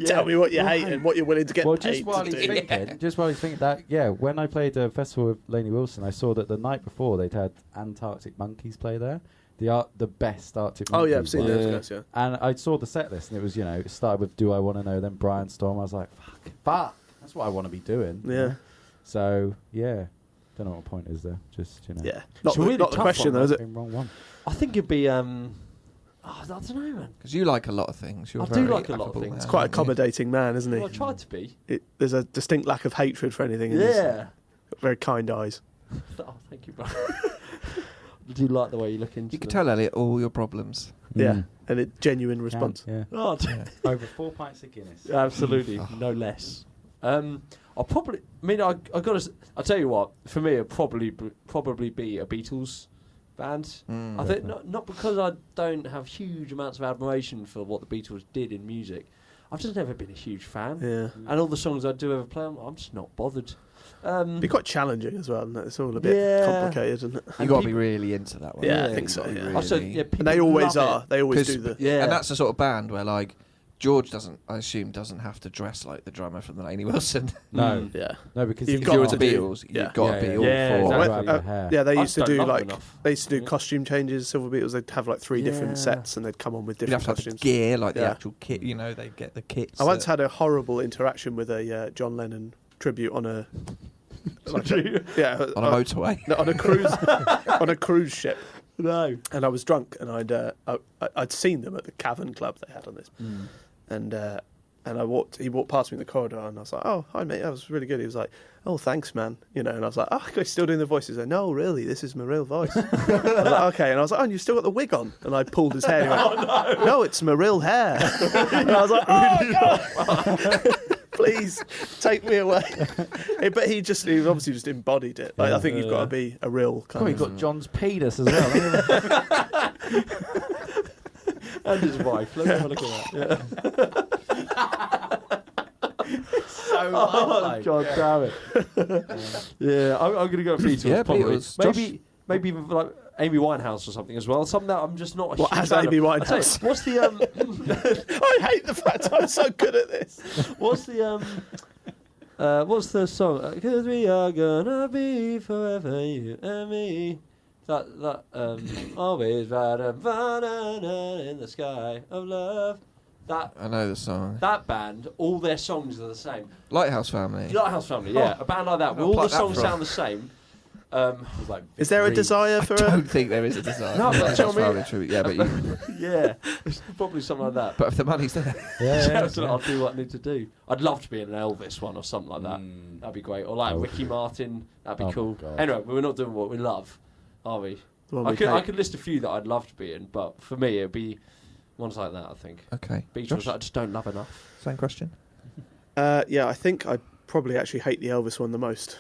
Tell me what you hate and what you're willing to get Well, paid just while to he's do. thinking, that, when I played a festival with Lainey Wilson, I saw that the night before they'd had Antarctic Monkeys play there. The best Arctic Monkeys. Oh yeah, I've seen one. those guys. Yeah. And I saw the set list, and it was, it started with "Do I Want to Know?" Then Brian Storm. I was like, "Fuck, that's what I want to be doing." Yeah. So yeah, don't know what point is there. Just Yeah. It's a really Not the tough question one, though, is it? Been wrong one. I think it'd be. I don't know, man. Because you like a lot of things. You're I do very like a lot of affable things. man, It's Quite aren't you? accommodating man, isn't he? Well, I tried to be. There's a distinct lack of hatred for anything. And he's Yeah. got very kind eyes. Oh, thank you, bro. I do like the way you look into You can them. tell Elliot all your problems. Yeah. And a genuine response. Yeah. Oh, Over 4 pints of Guinness. absolutely, no less. I'll probably. I mean, I gotta. I'll tell you what. For me, it'd probably be a Beatles band. I think not because I don't have huge amounts of admiration for what the Beatles did in music. I've just never been a huge fan. Yeah. And all the songs I do ever play, I'm just not bothered. Be quite challenging as well, isn't it? It's all a bit complicated, isn't it? You got to be really into that one. Yeah, I think so, yeah. Also, Really. people And they always love are. it. They always do the. Yeah. And that's the sort of band where, like, George I assume, doesn't have to dress like the drummer from the Lainey Wilson. No, Yeah. no, because You've he's If you're got into to do- Beatles, yeah. you've got to Yeah, be yeah. all Yeah, for exactly. Right, your hair. Yeah, they I used to don't do love like them enough. they used to do costume changes. Silver Beatles, they'd have like 3 different Yeah. sets, and they'd come on with You'd have different to have the costumes. gear, like the Yeah. actual kit. You know, they get the kits. I once had a horrible interaction with a John Lennon tribute on a on a motorway. no, on a cruise on a cruise ship. No. And I was drunk, and I'd seen them at the Cavern Club they had on this, and he walked past me in the corridor, and I was like, "Oh, hi mate, that was really good." He was like, "Oh, thanks, man," and I was like, "Oh, you're still doing the voice?" He's like, "No, really, this is my real voice." I was like, "Okay," and I was like, "Oh, and you've still got the wig on?" And I pulled his hair. He went, no, it's my real hair. And I was like, "Oh God, please take me away." But he obviously just embodied it. Like, I think you've got to be a real kind Oh, of. you've got John's penis as well. And his wife. Let me have a look at that. So Oh, God damn it. Yeah, I'm going to go Beatles, Yeah, probably. Beatles. Maybe even like Amy Winehouse or something as well. Something that I'm just not a What, huge as fan Amy of. I tell you, Winehouse? what's the... I hate the fact I'm so good at this. what's the song? 'Cause we are gonna be forever, you and me. That always right in the sky of love. I know the song. That band, all their songs are the same. Lighthouse Family. Lighthouse Family, yeah, a band like that, where I'll all the pluck that songs from. sound the same. like Is there a desire for I don't think there is a design. No, but Lighthouse tell me- Family tribute. Yeah, but Yeah, it's probably something like that. if the money's there, I'll do what I need to do. I'd love to be in an Elvis one or something like that. That'd be great. Or like Oh. Ricky Martin. That'd be Oh my cool. God. Anyway, we're not doing what we love, are we? the one I we could hate? list a few that I'd love to be in, but for me it'd be ones like that. I think okay. Beatles Josh, that I just don't love enough. same question. Yeah, I think I'd probably actually hate the Elvis one the most.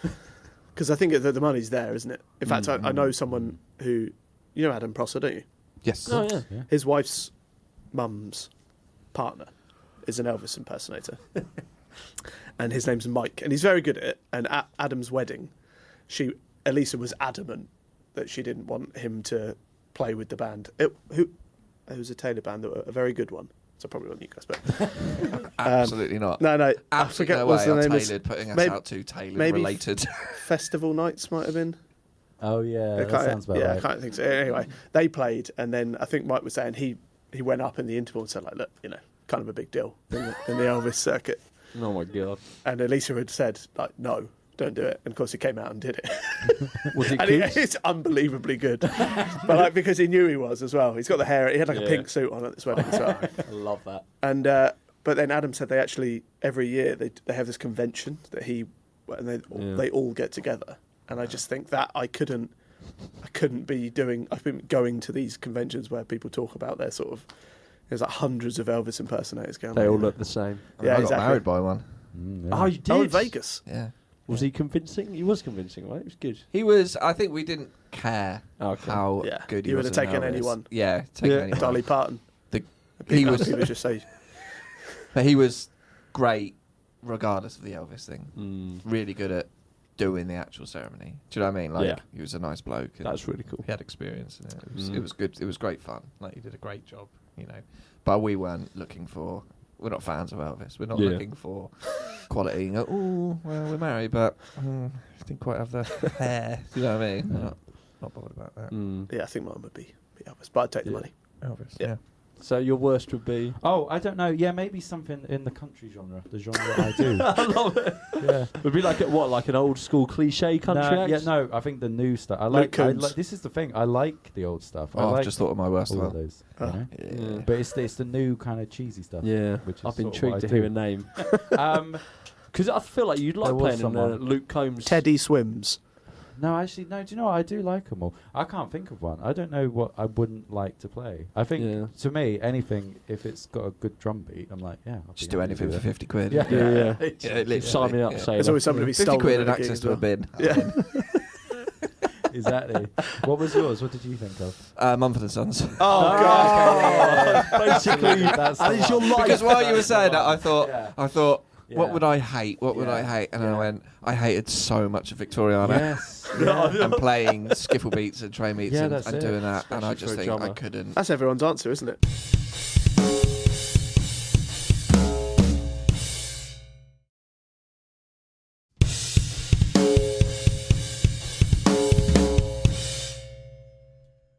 Because I think the money's there, isn't it? In fact, I know someone who... You know Adam Prosser, don't you? Yes. Oh yeah. Yeah. His wife's mum's partner is an Elvis impersonator. And his name's Mike. And he's very good at it. And at Adam's wedding, Elisa was adamant that she didn't want him to play with the band. It was a Taylor band, a very good one. So probably not you guys, but... Absolutely not. No, I Absolutely forget no what's way the are name. Is Tailored putting us maybe- out to Taylor maybe related. Festival Nights might have been. Oh yeah, I that can't- sounds about yeah, I right. can't think so. Anyway, they played, and then I think Mike was saying he went up in the interval and said, like, look, kind of a big deal in the Elvis circuit. Oh my god. And Elisa had said, like, no, don't do it. And of course he came out and did it. Was it And good? it's unbelievably good. But like, because he knew he was as well. He's got the hair. He had like a Yeah. pink suit on at this wedding as well. I love that. And but then Adam said they actually every year they have this convention that they all get together. And I just think that I couldn't be doing. I've been going to these conventions where people talk about their sort of. There's like hundreds of Elvis impersonators going. They on, all look the same. Yeah, I got exactly. married by one. Yeah. Oh, you did? Oh, in Vegas. Yeah. Was he convincing? He was convincing, right? It was good. He was. I think we didn't care Okay. how Yeah. good he You was. would have taken in Elvis. anyone. Yeah, taken Yeah. anyone. Dolly Parton. He was, People just say, but he was great, regardless of the Elvis thing. Mm. Really good at doing the actual ceremony. Do you know what I mean? Like, Yeah. he was a nice bloke. And That's really cool. he had experience in it. Mm. It was good. It was great fun. Like, he did a great job, you know. But we weren't looking for. We're not fans of Elvis. We're not Yeah. looking for quality. And go, oh, well, we're married, but didn't quite have the hair. Do you know what I mean? Yeah. Not bothered about that. Mm. yeah, I think mine would be Elvis, but I'd take the Yeah. money. Elvis. Yeah. Yeah. So your worst would be? Oh, I don't know. Yeah, maybe something in the country genre, the genre I do. I love it. Yeah. Would be like like an old school cliche country act? Yeah, no. I think the new stuff. I Luke like. Combs. This is the thing. I like the old stuff. I Oh, like I've just thought of my worst all of one. those. Oh. You know? Yeah. But it's the new kind of cheesy stuff. Yeah, Which is I've been sort of what intrigued to I hear do. a name. Um, Because I feel like you'd There like was playing in someone. Luke Combs. Teddy Swims. no, actually, no. Do you know what? I do like them all. I can't think of one. I don't know what I wouldn't like to play. I think Yeah. to me, anything if it's got a good drum beat, I'm like, yeah, I'll Just be do happy to anything for that. 50 quid. Yeah, Yeah, yeah. literally. Sign me up, Yeah. say There's that. always somebody to be 50 stolen quid at and a gig access as to a well. bin. Yeah. Exactly. What was yours? What did you think of? Mumford & Sons. Oh, God. Basically, That's and the it's your one. life. Because while you were That's the saying that, one. I thought, Yeah. what would I hate? What would I Yeah. hate? And then I Yeah. went, I hated so much of Victoriana. Yes. Yeah. And playing skiffle beats and train beats Yeah, and, that's and it. doing that, and I Especially just for a think I drummer. couldn't. That's everyone's answer, isn't it?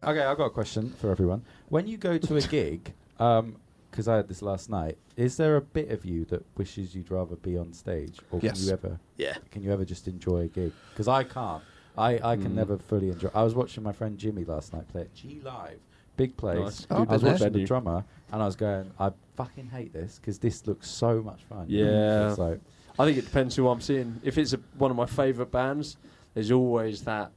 Okay, I've got a question for everyone. When you go to a gig, because I had this last night, is there a bit of you that wishes you'd rather be on stage, or Yes. Yeah. can you ever just enjoy a gig? Because I can't. I can never fully enjoy. I was watching my friend Jimmy last night play at G Live, big place. Nice. Oh, I was been watching there. the drummer, and I was going, I fucking hate this because this looks so much fun. Yeah. It's like, I think it depends who I'm seeing. If it's one of my favourite bands, there's always that,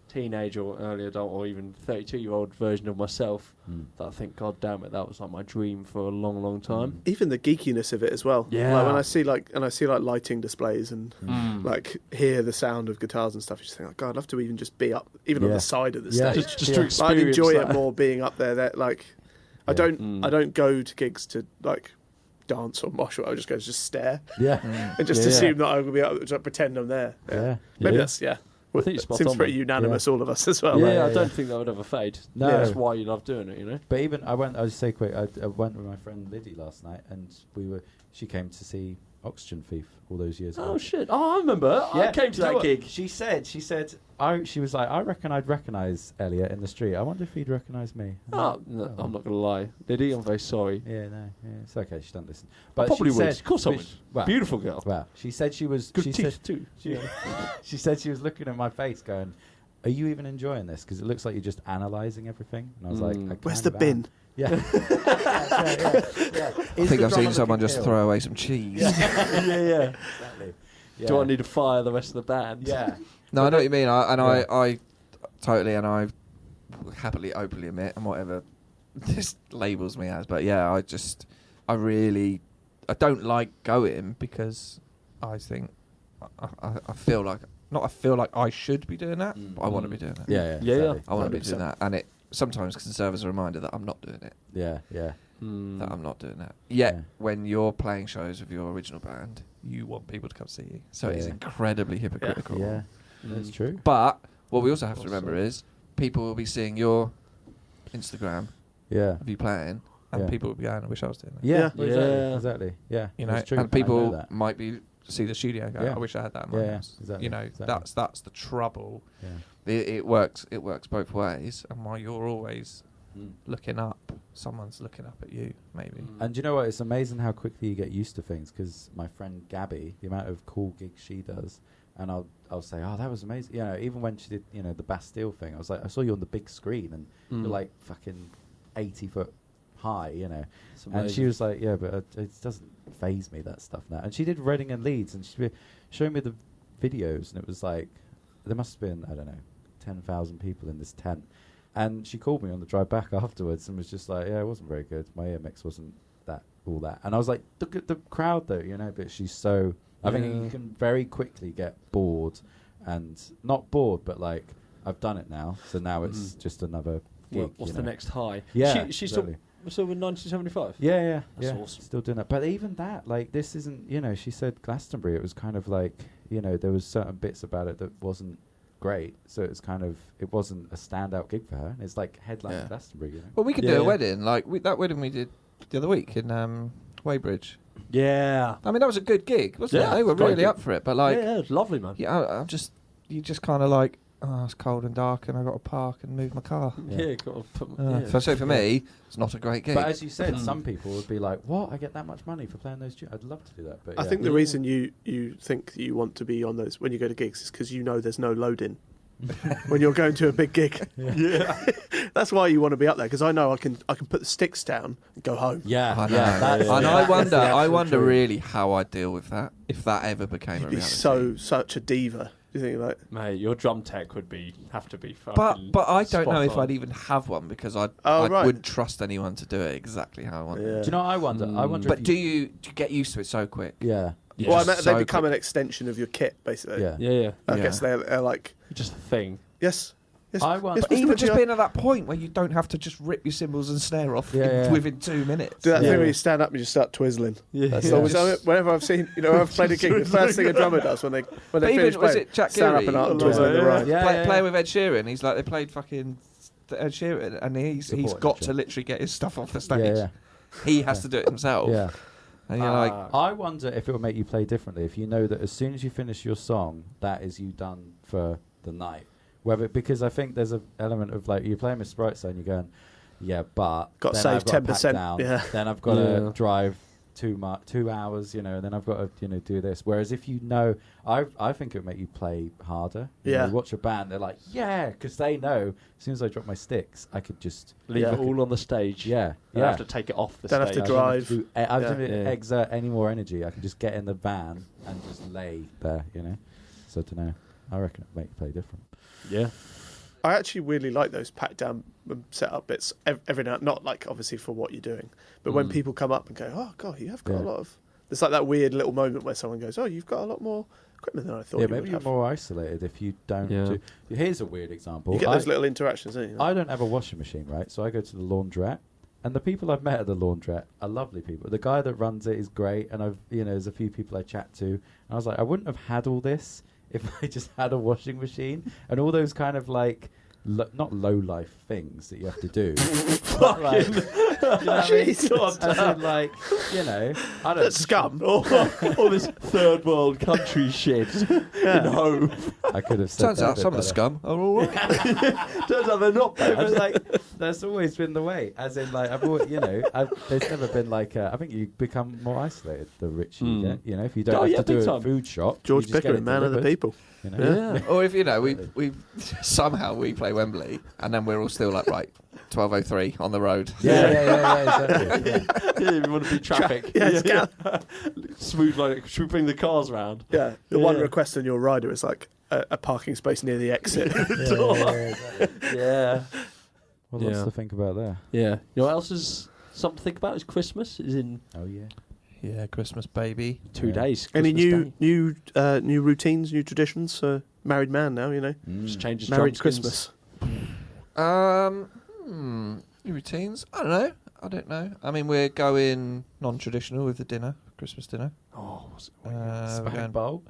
teenage or early adult or even 32-year-old version of myself that I think, God damn it, that was like my dream for a long, long time. Even the geekiness of it as well. Yeah. Like when I see like lighting displays and like hear the sound of guitars and stuff, you just think, oh, God, I'd love to even just be up, even on Yeah. the side of the Yeah. stage. Just to experience I'd enjoy that. it more being up there. That like, I Yeah. don't go to gigs to like dance or mosh. I just go to just stare yeah. and just Yeah. assume that I'm gonna be up, just pretend I'm there. Yeah. Maybe Yeah. that's I think you're spot seems on, pretty man. unanimous, all of us as well. Yeah, yeah, I yeah. don't think that would ever fade. No. That's why you love doing it, But even I'll just say quick. I went with my friend Liddy last night, and she came to see Oxygen Thief all those years ago. Oh, shit. Oh, I remember. I came to Do you know that what? gig. She said, she was like, I reckon I'd recognise Elliot in the street. I wonder if he'd recognise me. Oh, no, I'm not going to lie. Liddy, I'm very sorry. Yeah, no, it's okay. She doesn't listen. I But probably she would. said- Of course I but would. sh- well, Beautiful girl. Well, she said she was. Good she teeth, said, too. she said she was looking at my face, going, "Are you even enjoying this? Because it looks like you're just analysing everything." And I was like, I Where's kind the of bin? am." Yeah. yeah. I think I've seen someone just throw away some cheese. yeah. Exactly. Yeah. Do I need to fire the rest of the band? Yeah. No, I know what you mean. Yeah. I totally, and I happily, openly admit, and whatever this labels me as, but yeah, I don't like going because I think I feel like I should be doing that, but I want to be doing it. Yeah. Yeah, Exactly. I want to be 100%. doing that, and it sometimes can serve as a reminder that I'm not doing it. Yeah. That I'm not doing that. Yet, Yeah. when you're playing shows with your original band, you want people to come see you. So it is Yeah. incredibly hypocritical. Yeah. That's true. But what we also have to Also- remember is people will be seeing your Instagram Yeah. of you playing, and Yeah. people will be going, I wish I was doing that. Yeah. Yeah. Exactly. Yeah. You know, That's true. and I know people that. might be see the studio and go, Yeah. I wish I had that in my Yeah, house. exactly, You know, exactly. that's the trouble. Yeah. It works both ways, and while you're always Mm. looking up, someone's looking up at you, maybe. And do you know what? It's amazing how quickly you get used to things. Because my friend Gabby, the amount of cool gigs she does, and I'll say, "Oh, that was amazing." You know, even when she did, the Bastille thing, I was like, I saw you on the big screen, and you're like fucking 80 foot high, It's And she amazing. was like, "Yeah, but it doesn't phase me, that stuff now." And she did Reading and Leeds, and she'd be showing me the videos, and it was like there must have been, I don't know, 10,000 people in this tent. And she called me on the drive back afterwards and was just like, "Yeah, it wasn't very good. My ear mix wasn't all that." And I was like, "Look at the crowd, though, But she's so I think you can very quickly get bored, and not bored, but like I've done it now, so now it's just another gig. What's the next high? Yeah, she's exactly. still with 1975. Yeah, That's awesome. Still doing that, but even that, like, this isn't. She said Glastonbury. It was kind of like, there was certain bits about it that wasn't great, so it's kind of, it wasn't a standout gig for her. It's like headline Glastonbury. Well, we could do a wedding like that wedding we did the other week in Weybridge. Yeah, I mean that was a good gig, wasn't it? They were really up for it, but like, it was lovely, man. Yeah, you just kind of like, oh, it's cold and dark, and I got to park and move my car. So for me, it's not a great gig. But as you said, some people would be like, "What? I get that much money for playing those tunes? I'd love to do that." But I think the reason you think that you want to be on those when you go to gigs is because there's no load-in. When you're going to a big gig, that's why you want to be up there. Because I know I can put the sticks down and go home. I wonder really how I deal with that if that ever became a reality. Such a diva. You think like, mate, your drum tech would have to be fucking. But I don't know if I'd even have one because I wouldn't trust anyone to do it exactly how I want. Do you know what I wonder? I wonder. But do you get used to it so quick? Yeah. Well, I meant they become an extension of your kit, basically. Yeah. I guess they're like just a thing. Yes. I wonder. But even just being at that point where you don't have to just rip your cymbals and snare off within 2 minutes. Do that thing where you stand up and you start twizzling. Whenever I've seen, I've played a gig, the first thing a drummer does when they finish playing, stand up and up and twizzle in the right. Playing with Ed Sheeran, he's like, they played fucking Ed Sheeran, and he's got to literally get his stuff off the stage. He has to do it himself. Yeah. And you're like, I wonder if it would make you play differently if you know that as soon as you finish your song, that is you done for the night. Because I think there's an element of like you're playing with Sprite and you're going, but got to save 10%. Then I've got to drive 2 hours, and then I've got to do this. Whereas if you know, I think it would make you play harder. You watch a band, they're like, because they know as soon as I drop my sticks, I could just leave it all on the stage. I have to take it off the stage. Don't have to drive. I don't have to exert any more energy. I can just get in the van and just lay there. So I don't know. I reckon it'd make you play different. Yeah. I actually really like those packed down set up bits every now, not like obviously for what you're doing, but when people come up and go, oh God, you have got a lot of, there's like that weird little moment where someone goes, oh, you've got a lot more equipment than I thought you would have. Maybe you're more isolated if you don't do. Here's a weird example. You get those little interactions, don't you? I don't have a washing machine, right? So I go to the laundrette, and the people I've met at the laundrette are lovely people. The guy that runs it is great, and there's a few people I chat to, and I was like, I wouldn't have had all this if I just had a washing machine and all those kind of like not low life things that you have to do. Like, I don't scum. all this third world country shit in home. I could have said turns out some of the scum are all right. Turns out they're not bad. But like, that's always been the way. As in, like, I've always, there's never been like. I think you become more isolated the richer you get. If you don't have to do a food shop. George Pickering, man of the people. Or if we somehow we play Wembley and then we're all still like, right, 12:03 on the road. Exactly. We want to be traffic. Smooth, like, should we bring the cars around? Yeah, the one request on your rider is like a parking space near the exit. Well, lots to think about there. Yeah. You know what else is something to think about is Christmas. Yeah, Christmas, baby. 2 days. Any new routines, new traditions? Married man now, Just changes. Married Christmas. New routines? I don't know. I mean, we're going non-traditional with the dinner, Christmas dinner. Oh, Spag bowl.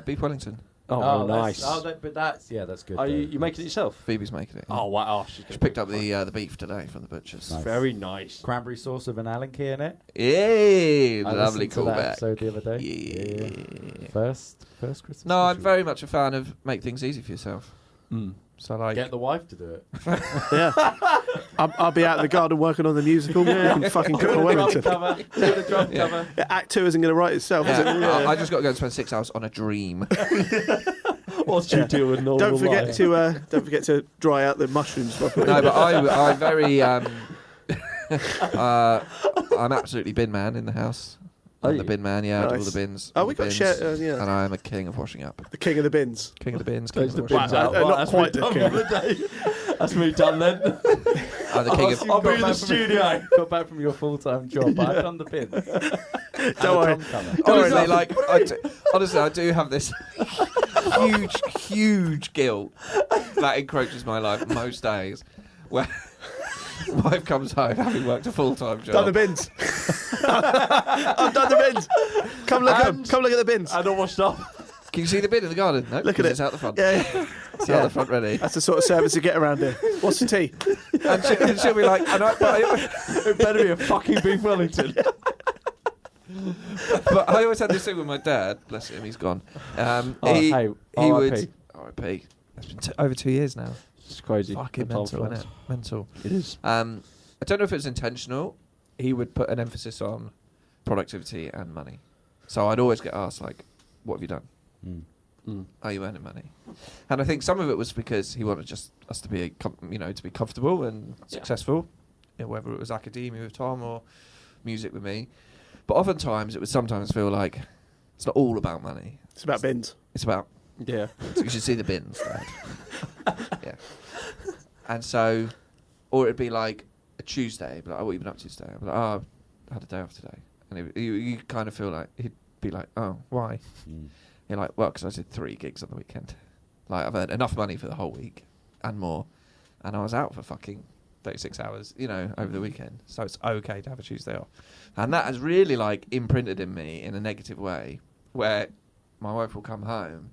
Beef Wellington. Oh, nice. But that's good. Are you making it yourself? Phoebe's making it. Oh, wow. She picked up the beef today from the butcher's. Nice. Very nice. Cranberry sauce with an Allen key in it. Yay! Lovely callback. That episode the other day. Yeah. First Christmas. No, I'm very much a fan of make things easy for yourself. So like, get the wife to do it. I'll be out in the garden working on the musical. And fucking cook a Wellington. The drum cover. Act 2 isn't going to write itself, is it? I just got to go and spend 6 hours on a dream. Whilst you deal with normal Don't forget to dry out the mushrooms. No, but I'm very I'm absolutely bin man in the house. I'm the bin man, I do all the bins. Oh, we got shared, and I am a king of washing up. The king of the bins. King of the bins. Those the bins out. Not quite the king. That's me done then. The king of I'll be in the studio. Got back from your full-time job, but I've done the bins. Don't worry. honestly, honestly, I do have this huge guilt that encroaches my life most days, where wife comes home having worked a full-time job. Done the bins. I've done the bins. Come look at them. Come look at the bins. And all washed up. Can you see the bin in the garden? No, Look at it. It's out the front. Yeah. It's out the front ready. That's the sort of service you get around here. What's the tea? And she'll be like, It better be a fucking beef Wellington. but I always had this thing with my dad. Bless him, he's gone. He R.I.P. would. R.I.P. It's been over 2 years now. It's crazy. Fucking mental, isn't it? Mental. It is. I don't know if it was intentional. He would put an emphasis on productivity and money. So I'd always get asked, like, what have you done? Are you earning money? And I think some of it was because he wanted just us to be, to be comfortable and successful, whether it was academia with Tom or music with me. But oftentimes it would sometimes feel like it's not all about money. It's about bins. It's about Yeah. so you should see the bins, Dad. Yeah. And so, or it'd be like a Tuesday, but like, oh, what have you been up to today? I'd be like, oh, I had a day off today. And you kind of feel like, he'd be like, oh, why? You're like, well, because I did 3 gigs on the weekend. Like, I've earned enough money for the whole week and more. And I was out for fucking 36 hours, over the weekend. So it's okay to have a Tuesday off. And that has really, like, imprinted in me in a negative way, where my wife will come home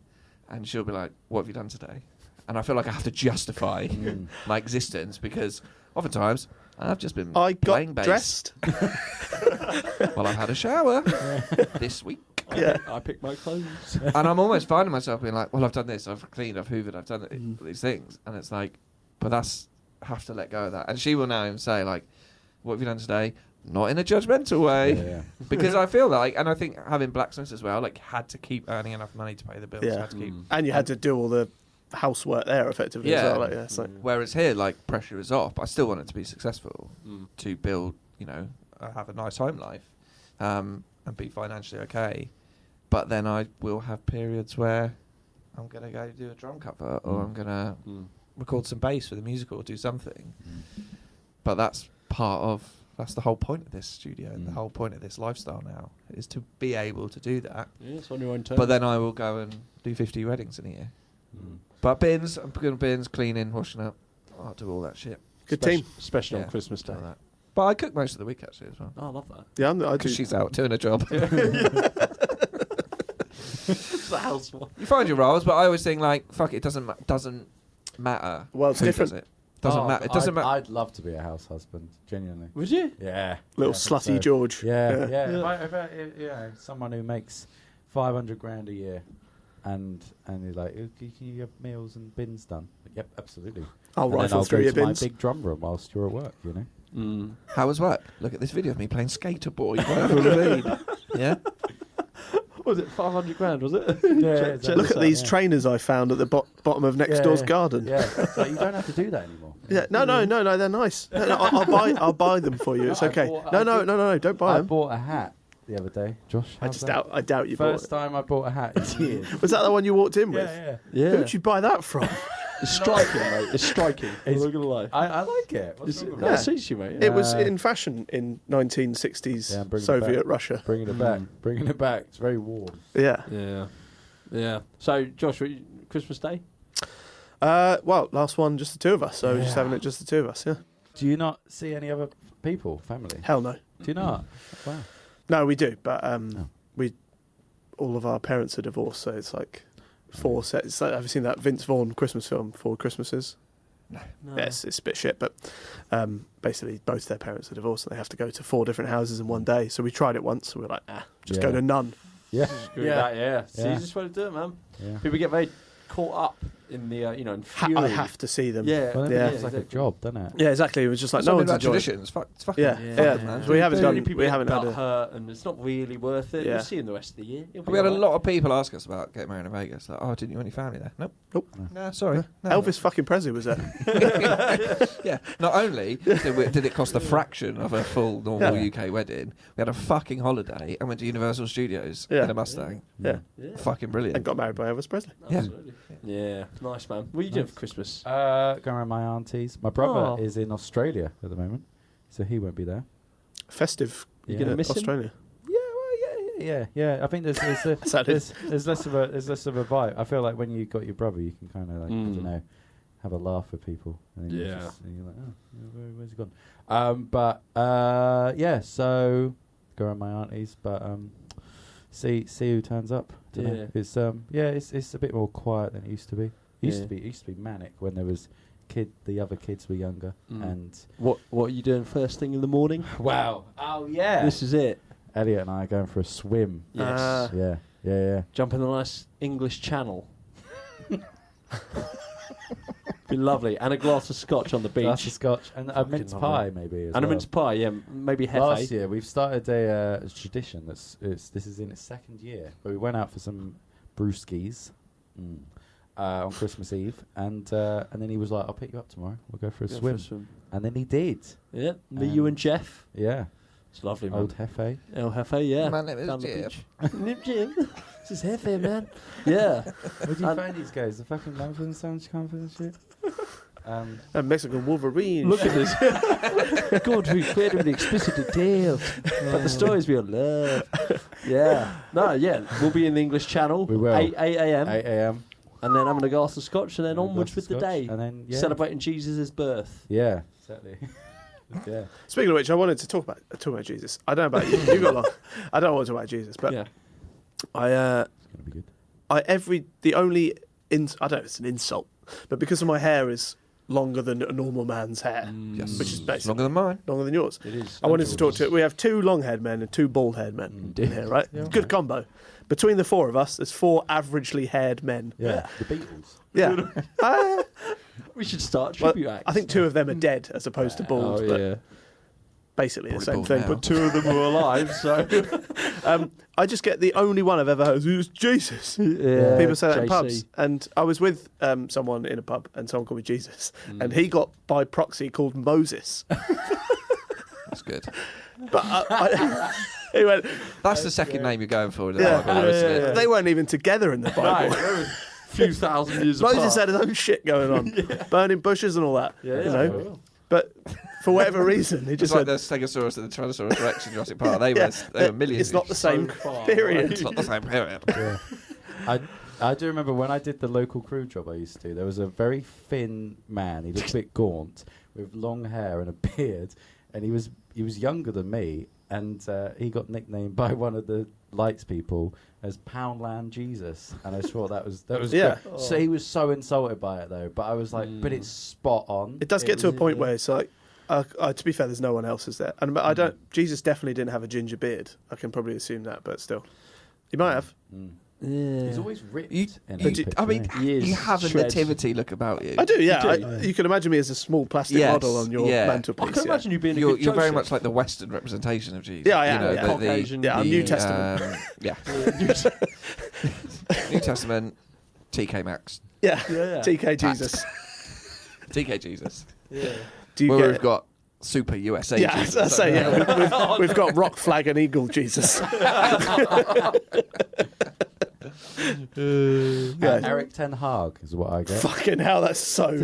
and she'll be like, what have you done today? And I feel like I have to justify my existence because oftentimes I've just been playing bass. Dressed. Well, I've had a shower this week. Yeah. I picked my clothes. And I'm almost finding myself being like, well, I've done this, I've cleaned, I've hoovered, I've done these things. And it's like, but I have to let go of that. And she will now say, like, what have you done today? Not in a judgmental way. Yeah. Because I feel like, and I think having Blacksmiths as well, like, had to keep earning enough money to pay the bills. Yeah. Had to keep, And you had to do all the housework there effectively as well. Like, it's like, Whereas here, like, pressure is off. I still want it to be successful, to build, have a nice home life, and be financially okay. But then I will have periods where I'm going to go do a drum cover or I'm going to record some bass for the musical or do something. But that's the whole point of this studio and the whole point of this lifestyle now is to be able to do that. Yeah, it's on your own terms. But then I will go and do 50 weddings in a year. But bins, I'm doing bins, cleaning, washing up. I'll do all that shit. good team. Especially on Christmas Day. All that. But I cook most of the week actually as well. Oh, I love that. Yeah, I do. Because she's out doing a job. It's the housewife. You find your roles, but I always think like, fuck it, doesn't matter. Well, it's who different. does it. Doesn't matter. It doesn't matter. I'd love to be a house husband, genuinely. Would you? Yeah. Little Yeah, slutty so. George. Yeah. Yeah. Someone who makes 500 grand a year, and you're like, can you have meals and bins done? Yep, absolutely. I'll And then rifle I'll through go your to bins. my big drum room whilst you're at work, How was work? Look at this video of me playing Skater Boy. Whatever it mean. Yeah. Was it 500 grand, was it? Yeah. Look at these trainers I found at the bottom of next door's garden. Yeah. So you don't have to do that anymore. Yeah, no, they're nice. No, I'll buy them for you. It's okay. No, don't buy I them. bought a hat the other day, Josh. I doubt you bought First it. time I bought a hat in years. Was that the one you walked in with? Yeah. Who'd you buy that from? It's striking, mate. It's striking. I'm not going to lie. I like it. What's wrong with that? That suits you, mate. It was in fashion in 1960s bring it Soviet back. Russia. Bringing it back. Bringing it back. It's very warm. Yeah. Yeah. So, Josh, Christmas Day? Well, last one, just the two of us. So we're just having it just the two of us, yeah. Do you not see any other people, family? Hell no. Do you not? Wow. No, we do, but all of our parents are divorced, so it's like 4 sets. Like, have you seen that Vince Vaughn Christmas film, 4 Christmases? No. Yes, it's a bit shit, but basically both their parents are divorced and they have to go to 4 different houses in one day. So we tried it once and we were like, just go to none. Yeah. See, you just want to do it, man. Yeah. People get very caught up in the, in fury. I have to see them. Yeah. Well, Yeah. it's like a job, doesn't it? Yeah, exactly. It was just like, It's no something one's about enjoying it. traditions. It's fucking Yeah. man. We haven't So done. many people We haven't had a. hurt, and it's not really worth it. Yeah. We'll see in the rest of the year. We had a lot of people ask us about getting married in Vegas. Like, oh, didn't you want your family there? Nope. No, sorry. No. Elvis fucking Presley was there. Yeah. Not only did it cost a fraction of a full normal UK wedding, we had a fucking holiday and went to Universal Studios in a Mustang. Yeah. Fucking brilliant. And got married by Elvis Presley. Yeah. Absolutely. Yeah. Nice, man. What are you doing for Christmas? Going around my auntie's. My brother is in Australia at the moment, so he won't be there. Festive. You gonna miss Australia? Yeah. I think there's less of a vibe. I feel like when you got your brother, you can kind of like I don't know, have a laugh with people. And then and you're like, oh, where's he gone? So go around my auntie's, but see who turns up. Dunno. It's it's a bit more quiet than it used to be. It used to be manic when there was the other kids were younger. And what are you doing first thing in the morning? Wow! Oh yeah, this is it. Elliot and I are going for a swim. Yes. Yeah. Jump in the nice English Channel. Be lovely. And a glass of scotch on the beach. Glass of scotch and a mince pie maybe. A mince pie, yeah. Maybe hefe. Last year we've started a tradition this is in its second year. But we went out for some brewskis on Christmas Eve, and then he was like, "I'll pick you up tomorrow. We'll go for a swim." And then he did. Yeah, me, you, and Jeff. Yeah. It's lovely, man. Old Hefe. El Hefe, yeah. My name is Jeff. Jim. This is Hefe, man. Yeah. Where do you find these guys? The fucking London Sound Conference and shit? And Mexican Wolverine. Look at this. God, we created with explicit details. But the stories we all love. Yeah. No, yeah. We'll be in the English Channel. We will. 8 a.m. 8 a.m. And then having a glass of scotch and then onwards with the day. And then, celebrating Jesus' birth. Yeah, exactly. Yeah. Speaking of which, I wanted to talk about Jesus. I don't know about you. You got long. I don't want to talk about Jesus, but yeah. It's gonna be good. I don't know if it's an insult, but because of my hair is longer than a normal man's hair, which is basically longer than mine, longer than yours. It is. I wanted to talk to. We have 2 long-haired men and 2 bald-haired men in here, right? Yeah. Good combo. Between the 4 of us, there's 4 averagely haired men. Yeah. The Beatles. Yeah. We should start tribute acts. I think 2 of them are dead as opposed to bald. But basically Probably the same bald thing. now. But 2 of them are alive, so... I just get the only one I've ever heard is Jesus. Yeah, People say that in JC. pubs. And I was with someone in a pub and someone called me Jesus. And he got by proxy called Moses. That's good. But he went, That's the second name you're going for in the yeah, Bible, isn't it? They weren't even together in the Bible. A few thousand years Moses apart. had his own shit going on, burning bushes and all that. You know? But for whatever reason, he It's just like said, the Stegosaurus and the Tyrannosaurus Rex in Jurassic Park. They were millions. it's not the same period. It's not the same period. Yeah. I do remember when I did the local crew job I used to do, there was a very thin man. He looked a bit gaunt with long hair and a beard, and he was younger than me, and he got nicknamed by one of the lights people as Poundland Jesus, and I just thought that was Yeah. great. So he was so insulted by it though, but I was like, but it's spot on. It does get to a point where it's like, to be fair, there's no one else is there. And I don't. Jesus definitely didn't have a ginger beard. I can probably assume that, but still, he might have. Yeah. He's always ripped. You have a Shreds. nativity look about you. I do, yeah. You do. You can imagine me as a small plastic Yes, model on your yeah. mantelpiece. I can imagine you being a You're good very Joseph. much like the Western representation of Jesus. Yeah, I am, You know, yeah. Caucasian. Yeah, I'm New Testament. Yeah. New Testament, TK Maxx. Yeah, Yeah. TK Jesus. TK Jesus. Yeah. Do you Well, get we've got Super USA Yeah, Jesus. I say, yeah. We've got rock, flag, and eagle Jesus. Eric Ten Hag is what I get. Fucking hell, that's so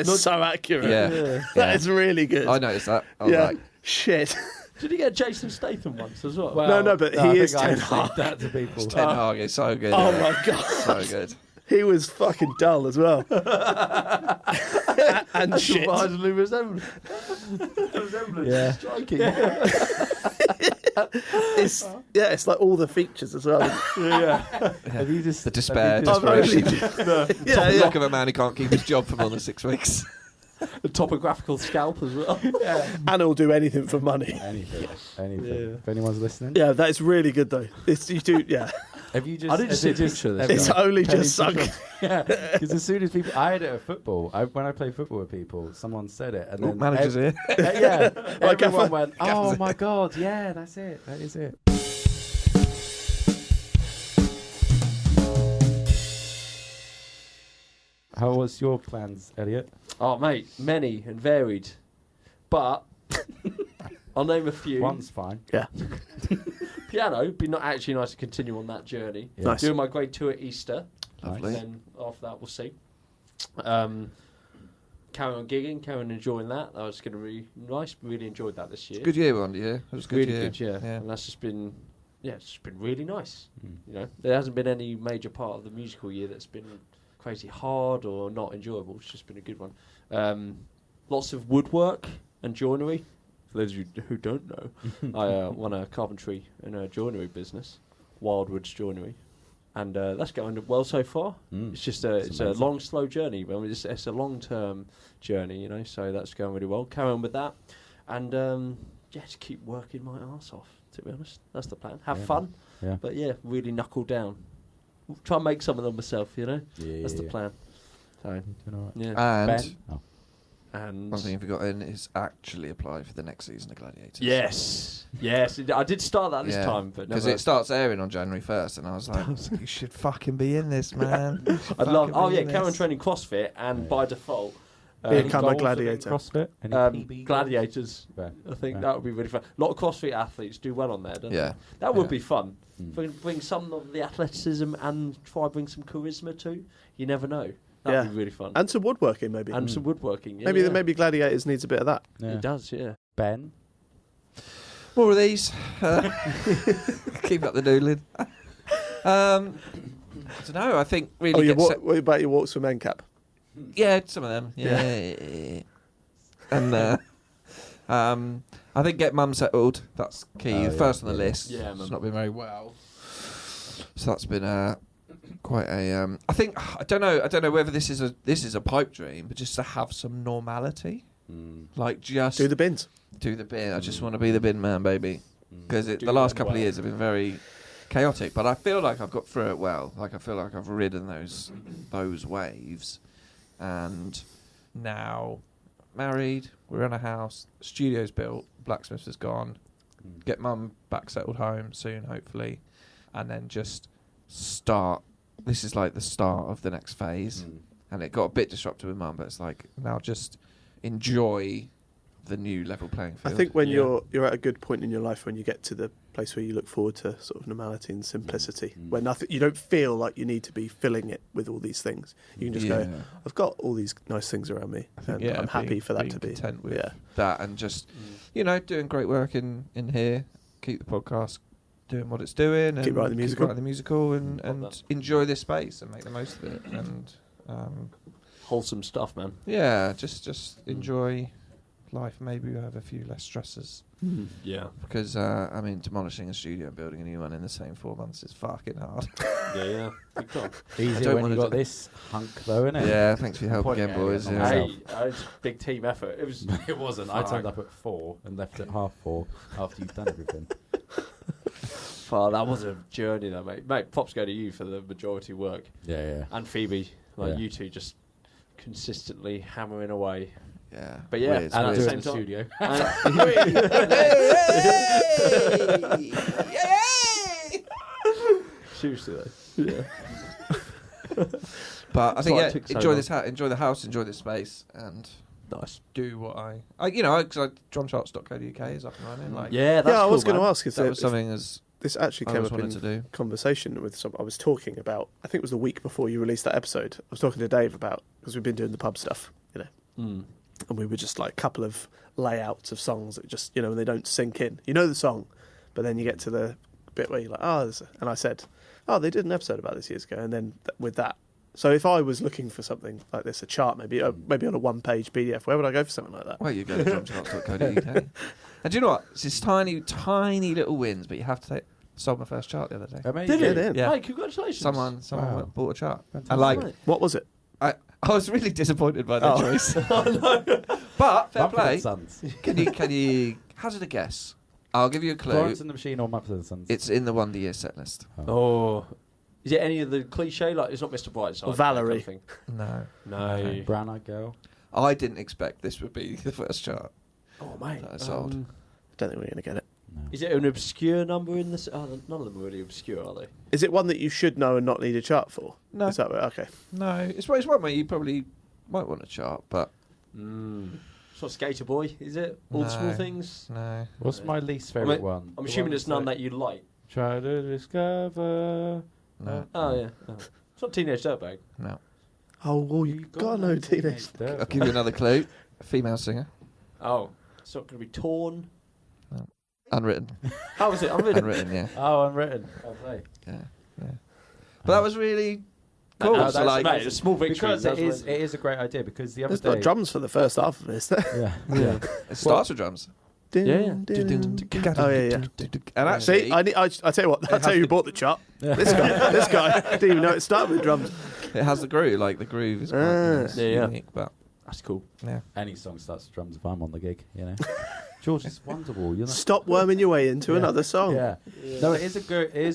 so accurate. Yeah. That is really good. I noticed that. I was like, Shit. Did he get Jason Statham once as well? No, but I he is think I Ten say Hag. that to people. Ten Hag is so good. Oh yeah. my god, So good. he was fucking dull as well. And shit. Surprisingly resemblance. Yeah. Striking. It's like all the features as well. Have you just The despair, have you just- desperation. Yeah, Top yeah. luck of a man who can't keep his job for more than 6 weeks. The topographical scalp as well. And he'll do anything for money. Anything. Yeah. If anyone's listening. Yeah, that is really good though. It's you do. Yeah, Have you just? I didn't has see it a picture of this. have it's you- only penny just sunk. Yeah, because as soon as people, I had it at football. When I play football with people, someone said it, and then Manager's here. yeah, Like everyone Gaffer. went, "Oh my god, yeah, that's it. That is it." How was your plans, Elliot? Oh, mate, many and varied. But I'll name a few. One's fine. Yeah, Piano, be not actually nice to continue on that journey. Yeah. Nice. Doing my grade 2 at Easter. Lovely. Then after that, we'll see. Carry on gigging, carry on enjoying that. That was going to be nice. Really enjoyed that this year. Good year, one year. It was a good really year. good, yeah. And that's just been, it's just been really nice. You know, there hasn't been any major part of the musical year that's been crazy hard or not enjoyable. It's just been a good one. Lots of woodwork and joinery. For those of you who don't know, I run a carpentry and a joinery business, Wildwood's Joinery. And that's going well so far. It's just it's a long, slow journey. I mean, it's a long-term journey, you know. So that's going really well. Carry on with that, and just keep working my arse off. To be honest, that's the plan. Have fun, but really knuckle down. Try and make something of myself, you know. That's the plan. So and one thing you've forgotten is actually apply for the next season of Gladiators. Yes, I did start that this time, but because it starts airing on January 1st, and I was like, you should fucking be in this, man. I'd love. Karen training CrossFit, and by default, become a gladiator. CrossFit, gladiators. I think that would be really fun. A lot of CrossFit athletes do well on there, don't they? That would be fun. Bring some of the athleticism and try bring some charisma too. You never know. That'd be really fun. And some woodworking, maybe. And some woodworking. Yeah, maybe Gladiators needs a bit of that. It does, yeah. Ben? More of these. Keep up the doodling. I don't know. I think really. What about your walks for men cap? Yeah, some of them. Yeah. And I think get mum settled. That's key. First on the list. Yeah, it's not been very well. So that's been quite a. I think I don't know whether this is a pipe dream, but just to have some normality, like just do the bins. Do the bin. I just want to be the bin man, baby. Because the last couple of years have been very chaotic, but I feel like I've got through it well. Like I feel like I've ridden those waves, and now married, we're in a house, studio's built, blacksmith is gone. Get mum back settled home soon, hopefully, and then just start. This is like the start of the next phase, and it got a bit disruptive with mum, but it's like now just enjoy the new level playing field. I think when you're at a good point in your life, when you get to the place where you look forward to sort of normality and simplicity, where you don't feel like you need to be filling it with all these things. You can just go, I've got all these nice things around me, and I'm happy for that to be content with that, and just doing great work in here. Keep the podcast doing what it's doing, and keep writing the musical, and enjoy this space and make the most of it, and wholesome stuff, man. Yeah, just enjoy life. Maybe we have a few less stresses. Yeah, because demolishing a studio and building a new one in the same 4 months is fucking hard. yeah. Easy when you got this hunk, though, isn't it? Yeah, thanks for your help again, boys. Hey, it's a big team effort. It wasn't. I turned up at 4 and left at 4:30 after you'd done everything. That was a journey, though, mate. Mate, props go to you for the majority work. Yeah. And Phoebe, you two just consistently hammering away. Yeah, but and at the same time, studio. Seriously, though. Yeah. But I think enjoy this enjoy the house, enjoy this space, and do what because drumcharts.co.uk is up and running. Like, that's I was going to ask if that was something this actually came up in conversation with I was talking about. I think it was the week before you released that episode. I was talking to Dave about, because we've been doing the pub stuff, and we were just like a couple of layouts of songs that just when they don't sink in. You know the song, but then you get to the bit where you're like, and I said, they did an episode about this years ago, and then with that. So if I was looking for something like this, a chart maybe on a one-page PDF, where would I go for something like that? Well, you go to drumcharts.co.uk. And do you know what? It's just tiny little wins, but you have to sold my first chart the other day. Amazing. Did it? Yeah. Hey, congratulations. Someone bought a chart. Fantastic. And what was it? I was really disappointed by that choice. But fair play. Sons. Can you hazard a guess? I'll give you a clue. Florence and the Machine or Mumford & Sons? It's in the Wonder Year set list. Oh. Is it any of the cliche? Like, it's not Mr. Brightside. Or Valerie. Kind of No. No. Brown Eyed Girl. I didn't expect this would be the first chart. Oh, mate. That I sold. I don't think we're going to get it. No. Is it an obscure number in this? Oh, none of them are really obscure, are they? Is it one that you should know and not need a chart for? No. Is that right? Okay. No. It's one way you probably might want a chart, but... It's not Skater Boy, is it? All the small things? No. What's my least favourite one? I'm assuming it's none that you like. Try to discover... No. Oh, yeah. Oh. It's not Teenage Dirtbag. No. Oh, well, you got to know Teenage. I'll give you another clue. A female singer. Oh, it's not going to be Torn. Unwritten. How was it? Unwritten. Unwritten, yeah. Oh, unwritten. I'll play. Yeah. But that was really cool. No, so like, mate, it's a small victory. Because it is a great idea. Because the other There's day, not drums for the first half of this. yeah. it starts with drums. Oh, yeah. yeah. And actually, See, I tell you what, I tell you who bought the chart. This guy didn't even know it started with drums. it has the groove. Like the groove is quite Yeah. unique. But That's cool. yeah. Any song starts with drums if I'm on the gig, you know. George, it's Wonderwall. You're not. Stop worming your way into another song. Yeah. No, it is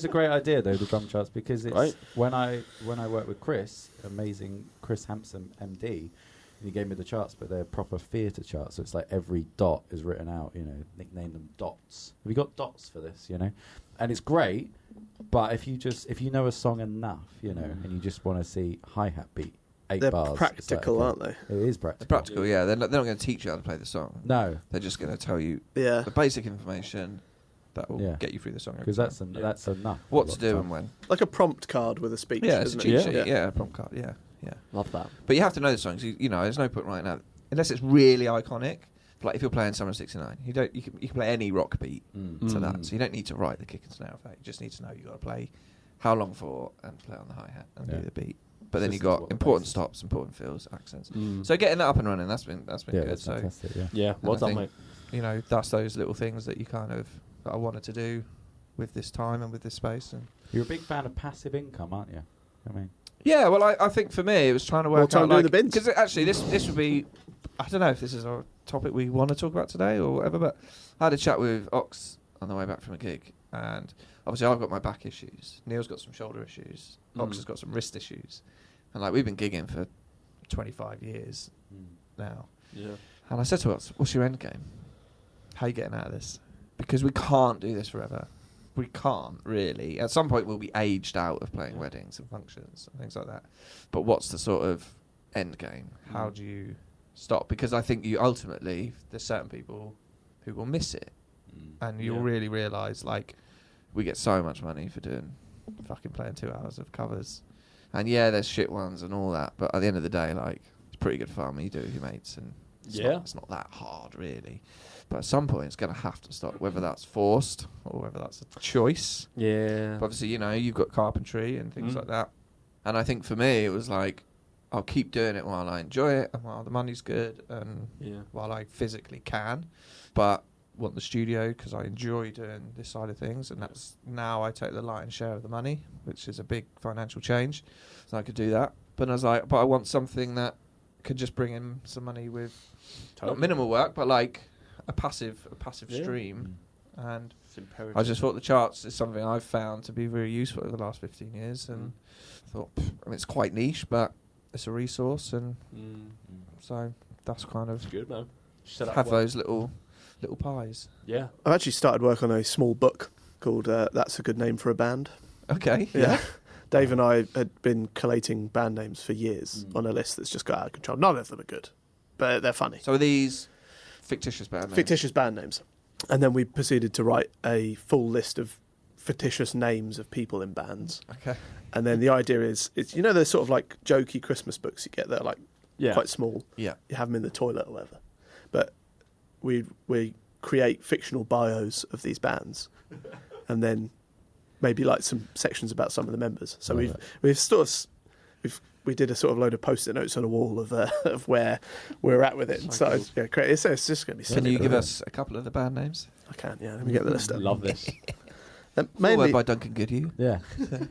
a great idea though, the drum charts, because it's Right. when I worked with Chris, amazing Chris Hampson, MD. He gave me the charts, but they're proper theatre charts. So it's like every dot is written out, you know, nickname them dots. Have you got dots for this, you know? And it's great, but if you know a song enough, you know, and you just want to see hi-hat beat, 8 They're bars. practical, aren't they? It is practical. It's practical, yeah. They're not going to teach you how to play the song. No, They're just going to tell you Yeah. the basic information that will Yeah. get you through the song. every because time. that's enough. what a to lot do of and time. when. Like a prompt card with a speech, Yeah, it's a isn't cheat it? sheet. Yeah, a prompt card. Yeah. Love that. But you have to know the songs. You know, there's no point right now unless it's really iconic. Like if you're playing Summer of '69, you can play any rock beat to that. So you don't need to write the kick and snare of that. You just need to know you got to play how long for and play on the hi hat and do the beat. But then you Listen to got what the important bass is. stops, important fills, accents. So getting that up and running, that's been Yeah, good. that's So fantastic. Yeah. Yeah, And well I done, think, mate. you know, that's those little things that that I wanted to do with this time and with this space. And You're a big fan of passive income, aren't you? I mean, yeah, well, I think for me it was trying to work time out doing the bins. because actually this would be, I don't know if this is a topic we want to talk about today or whatever, but I had a chat with Ox on the way back from a gig, and obviously I've got my back issues. Neil's got some shoulder issues. Ox has got some wrist issues, and like we've been gigging for 25 years now. Yeah. And I said to Ox, "What's your end game? How are you getting out of this? Because we can't do this forever. We can't really. At some point, we'll be aged out of playing weddings and functions and things like that. But what's the sort of end game? How do you stop? Because I think you ultimately, there's certain people who will miss it, and you'll really realise like we get so much money for doing fucking playing 2 hours of covers, and yeah, there's shit ones and all that. But at the end of the day, like it's pretty good fun when you do it with your mates, and it's not that hard really. But at some point, it's going to have to stop, whether that's forced or whether that's a choice. Yeah. But obviously, you know, you've got carpentry and things like that. And I think for me, it was like, I'll keep doing it while I enjoy it and while the money's good and while I physically can. But want the studio because I enjoy doing this side of things. And that's now I take the lion's share of the money, which is a big financial change. So I could do that. But I was like, but I want something that could just bring in some money with not minimal work, but like a passive stream. And I just thought the charts is something I've found to be very useful over the last 15 years, and thought, I mean, it's quite niche, but it's a resource, and so that's kind of good, man. Have those little pies. Yeah. I've actually started work on a small book called That's a Good Name for a Band. Okay. Yeah. Dave and I had been collating band names for years on a list that's just got out of control. None of them are good, but they're funny. So are these fictitious band names? Fictitious band names. And then we proceeded to write a full list of fictitious names of people in bands. Okay. And then the idea is, it's, you know, those sort of like jokey Christmas books you get that are like quite small. Yeah. You have them in the toilet or whatever. But we create fictional bios of these bands, and then maybe like some sections about some of the members. So we did a sort of load of post-it notes on a wall of where we're at with it. So it's just going to be silly. Can you give us a couple of the band names? I can, yeah. Let me get the list up. Love this. Mainly by Duncan Goodhue. Yeah,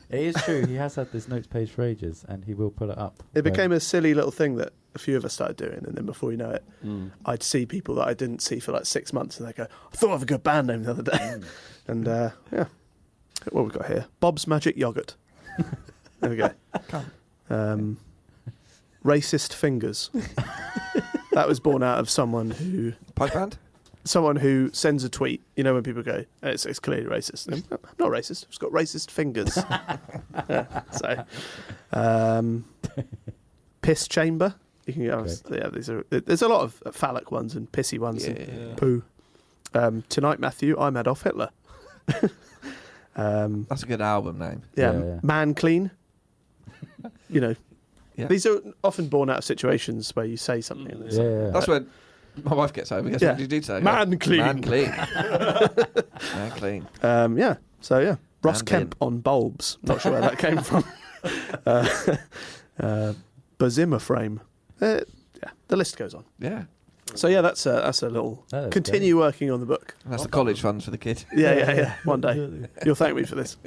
it is true. He has had this notes page for ages, and he will put it up. It became a silly little thing that a few of us started doing, and then before you know it, I'd see people that I didn't see for like 6 months, and they go, "I thought of a good band name the other day," and what have we got here? Bob's Magic Yogurt. There we go. Racist Fingers. That was born out of someone who sends a tweet. You know when people go, it's clearly racist. I'm not racist. It's got racist fingers. Piss Chamber. You can there's a lot of phallic ones and pissy ones and poo. Tonight, Matthew, I'm Adolf Hitler. That's a good album name. Yeah. Man Clean. You know, Yeah. These are often born out of situations where you say something. And it's like, That's when my wife gets home. Guess what did you do today? Man clean. Man clean. Man clean. So yeah, Ross Man Kemp on bulbs. Not sure where that came from. Bazima frame. The list goes on. Yeah. So yeah, that's a little That's continue working on the book. And that's the college funds for the kid. Yeah. One day you'll thank me for this.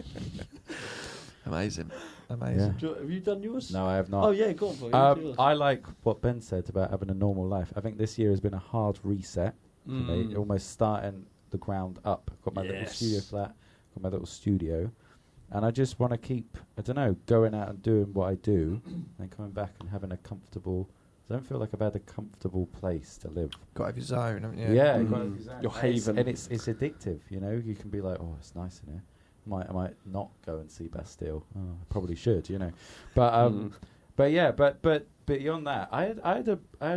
Amazing. Yeah. Have you done yours? No, I have not. Oh yeah, go on. I like what Ben said about having a normal life. I think this year has been a hard reset for me, almost starting the ground up. I've got my little studio flat, got my little studio, and I just want to keep, I don't know, going out and doing what I do, and coming back and having a comfortable. I don't feel like I've had a comfortable place to live. Got to have your zone, haven't you? Yeah, Your haven. and it's addictive. You know, you can be like, oh, it's nice in here. I might not go and see Bastille. Oh, I probably should, you know. But beyond that, I had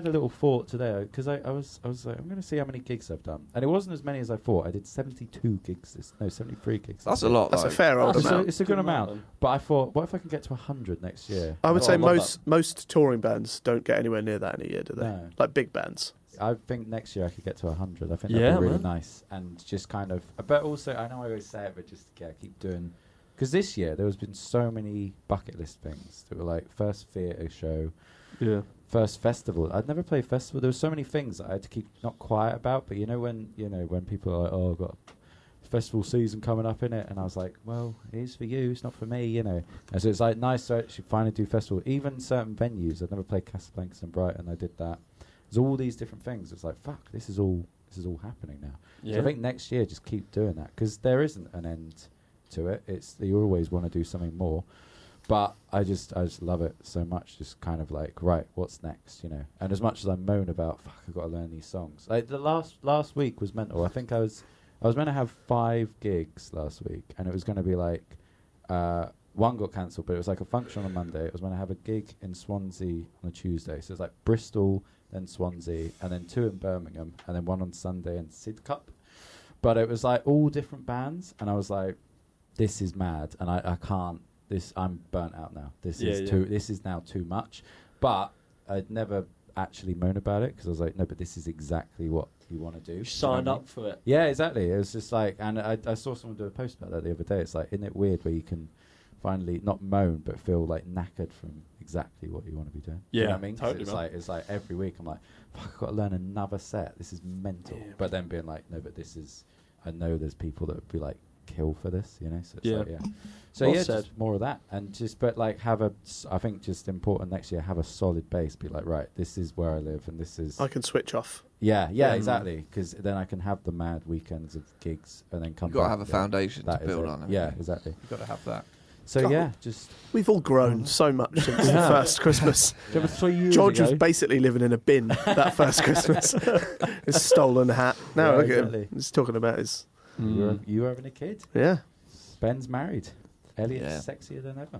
a little thought today because I was like, I'm going to see how many gigs I've done, and it wasn't as many as I thought. I did 73 gigs. 73 gigs. That's a lot. That's a fair old amount. It's a good amount. But I thought, what if I can get to 100 next year? I would say love most touring bands don't get anywhere near that in a year, do they? No. Like big bands. I think next year I could get to 100. I think Yeah, that'd be really man. nice. And just kind of, but also, I know I always say it, but just keep doing. Because this year there has been so many bucket list things that were like first theatre show, first festival. I'd never played festival. There were so many things that I had to keep not quiet about. But when people are like, oh, I've got festival season coming up in it, and I was like, well, it is for you, it's not for me, you know. And so it's like nice to actually finally do festival. Even certain venues, I'd never played Casablanca and Brighton. I did that. There's all these different things. It's like, fuck, this is all happening now. Yeah. So I think next year just keep doing that because there isn't an end to it. It's you always want to do something more. But I just love it so much. Just kind of like, right, what's next, you know? And as much as I moan about, fuck, I've got to learn these songs. Like the last week was mental. I think I was meant to have 5 gigs last week, and it was going to be like one got cancelled, but it was like a function on a Monday. It was going to have a gig in Swansea on a Tuesday. So it's like Bristol, then Swansea, and then 2 in Birmingham, and then 1 on Sunday in Sidcup. But it was like all different bands, and I was like, this is mad, and I can't. I'm burnt out now. This is now too much. But I'd never actually moan about it because I was like, no, but this is exactly what you want to do. You signed up for it. Yeah, exactly. It was just like, and I saw someone do a post about that the other day. It's like, isn't it weird where you can finally not moan but feel like knackered from exactly what you want to be doing? Yeah, you know what I mean? totally. It's like every week I'm like, fuck, I've got to learn another set. This is mental. Yeah. But then being like, no, but this is. I know there's people that would be like kill for this, you know. So it's like, So Well yeah, said. just more of that, and just I think just important next year, have a solid base. Be like, right, this is where I live, and this is. I can switch off. Yeah, exactly. Because then I can have the mad weekends of gigs, and then come. You've got to back. have a foundation to That is build it. on. Yeah, exactly. You've got to have that. So God. yeah, just We've all grown so much since the first Christmas. That was 3 years George ago. was basically living in a bin that first Christmas. His stolen hat. Now Yeah, look at exactly. him. He's talking about his. you having a kid. Yeah. Ben's married. Elliot's Yeah. sexier than ever.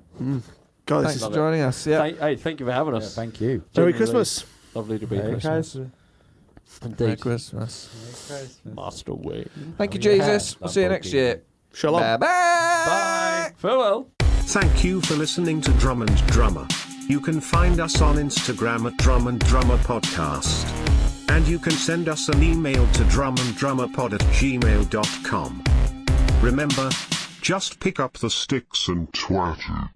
Guys, Thanks for joining us. Yeah. Thank you for having Yeah, us. thank you. Merry Genuinely Christmas. Lovely to be Merry here. Christmas. Merry Christmas. Merry Christmas. Master way. Thank you, Oh, yeah. Jesus. We'll see you next year. Shalom. Bye-bye. Bye. Farewell. Thank you for listening to Drum and Drummer. You can find us on Instagram at Drum and Drummer Podcast. And you can send us an email to drumanddrummerpod@gmail.com. Remember, just pick up the sticks and twat it.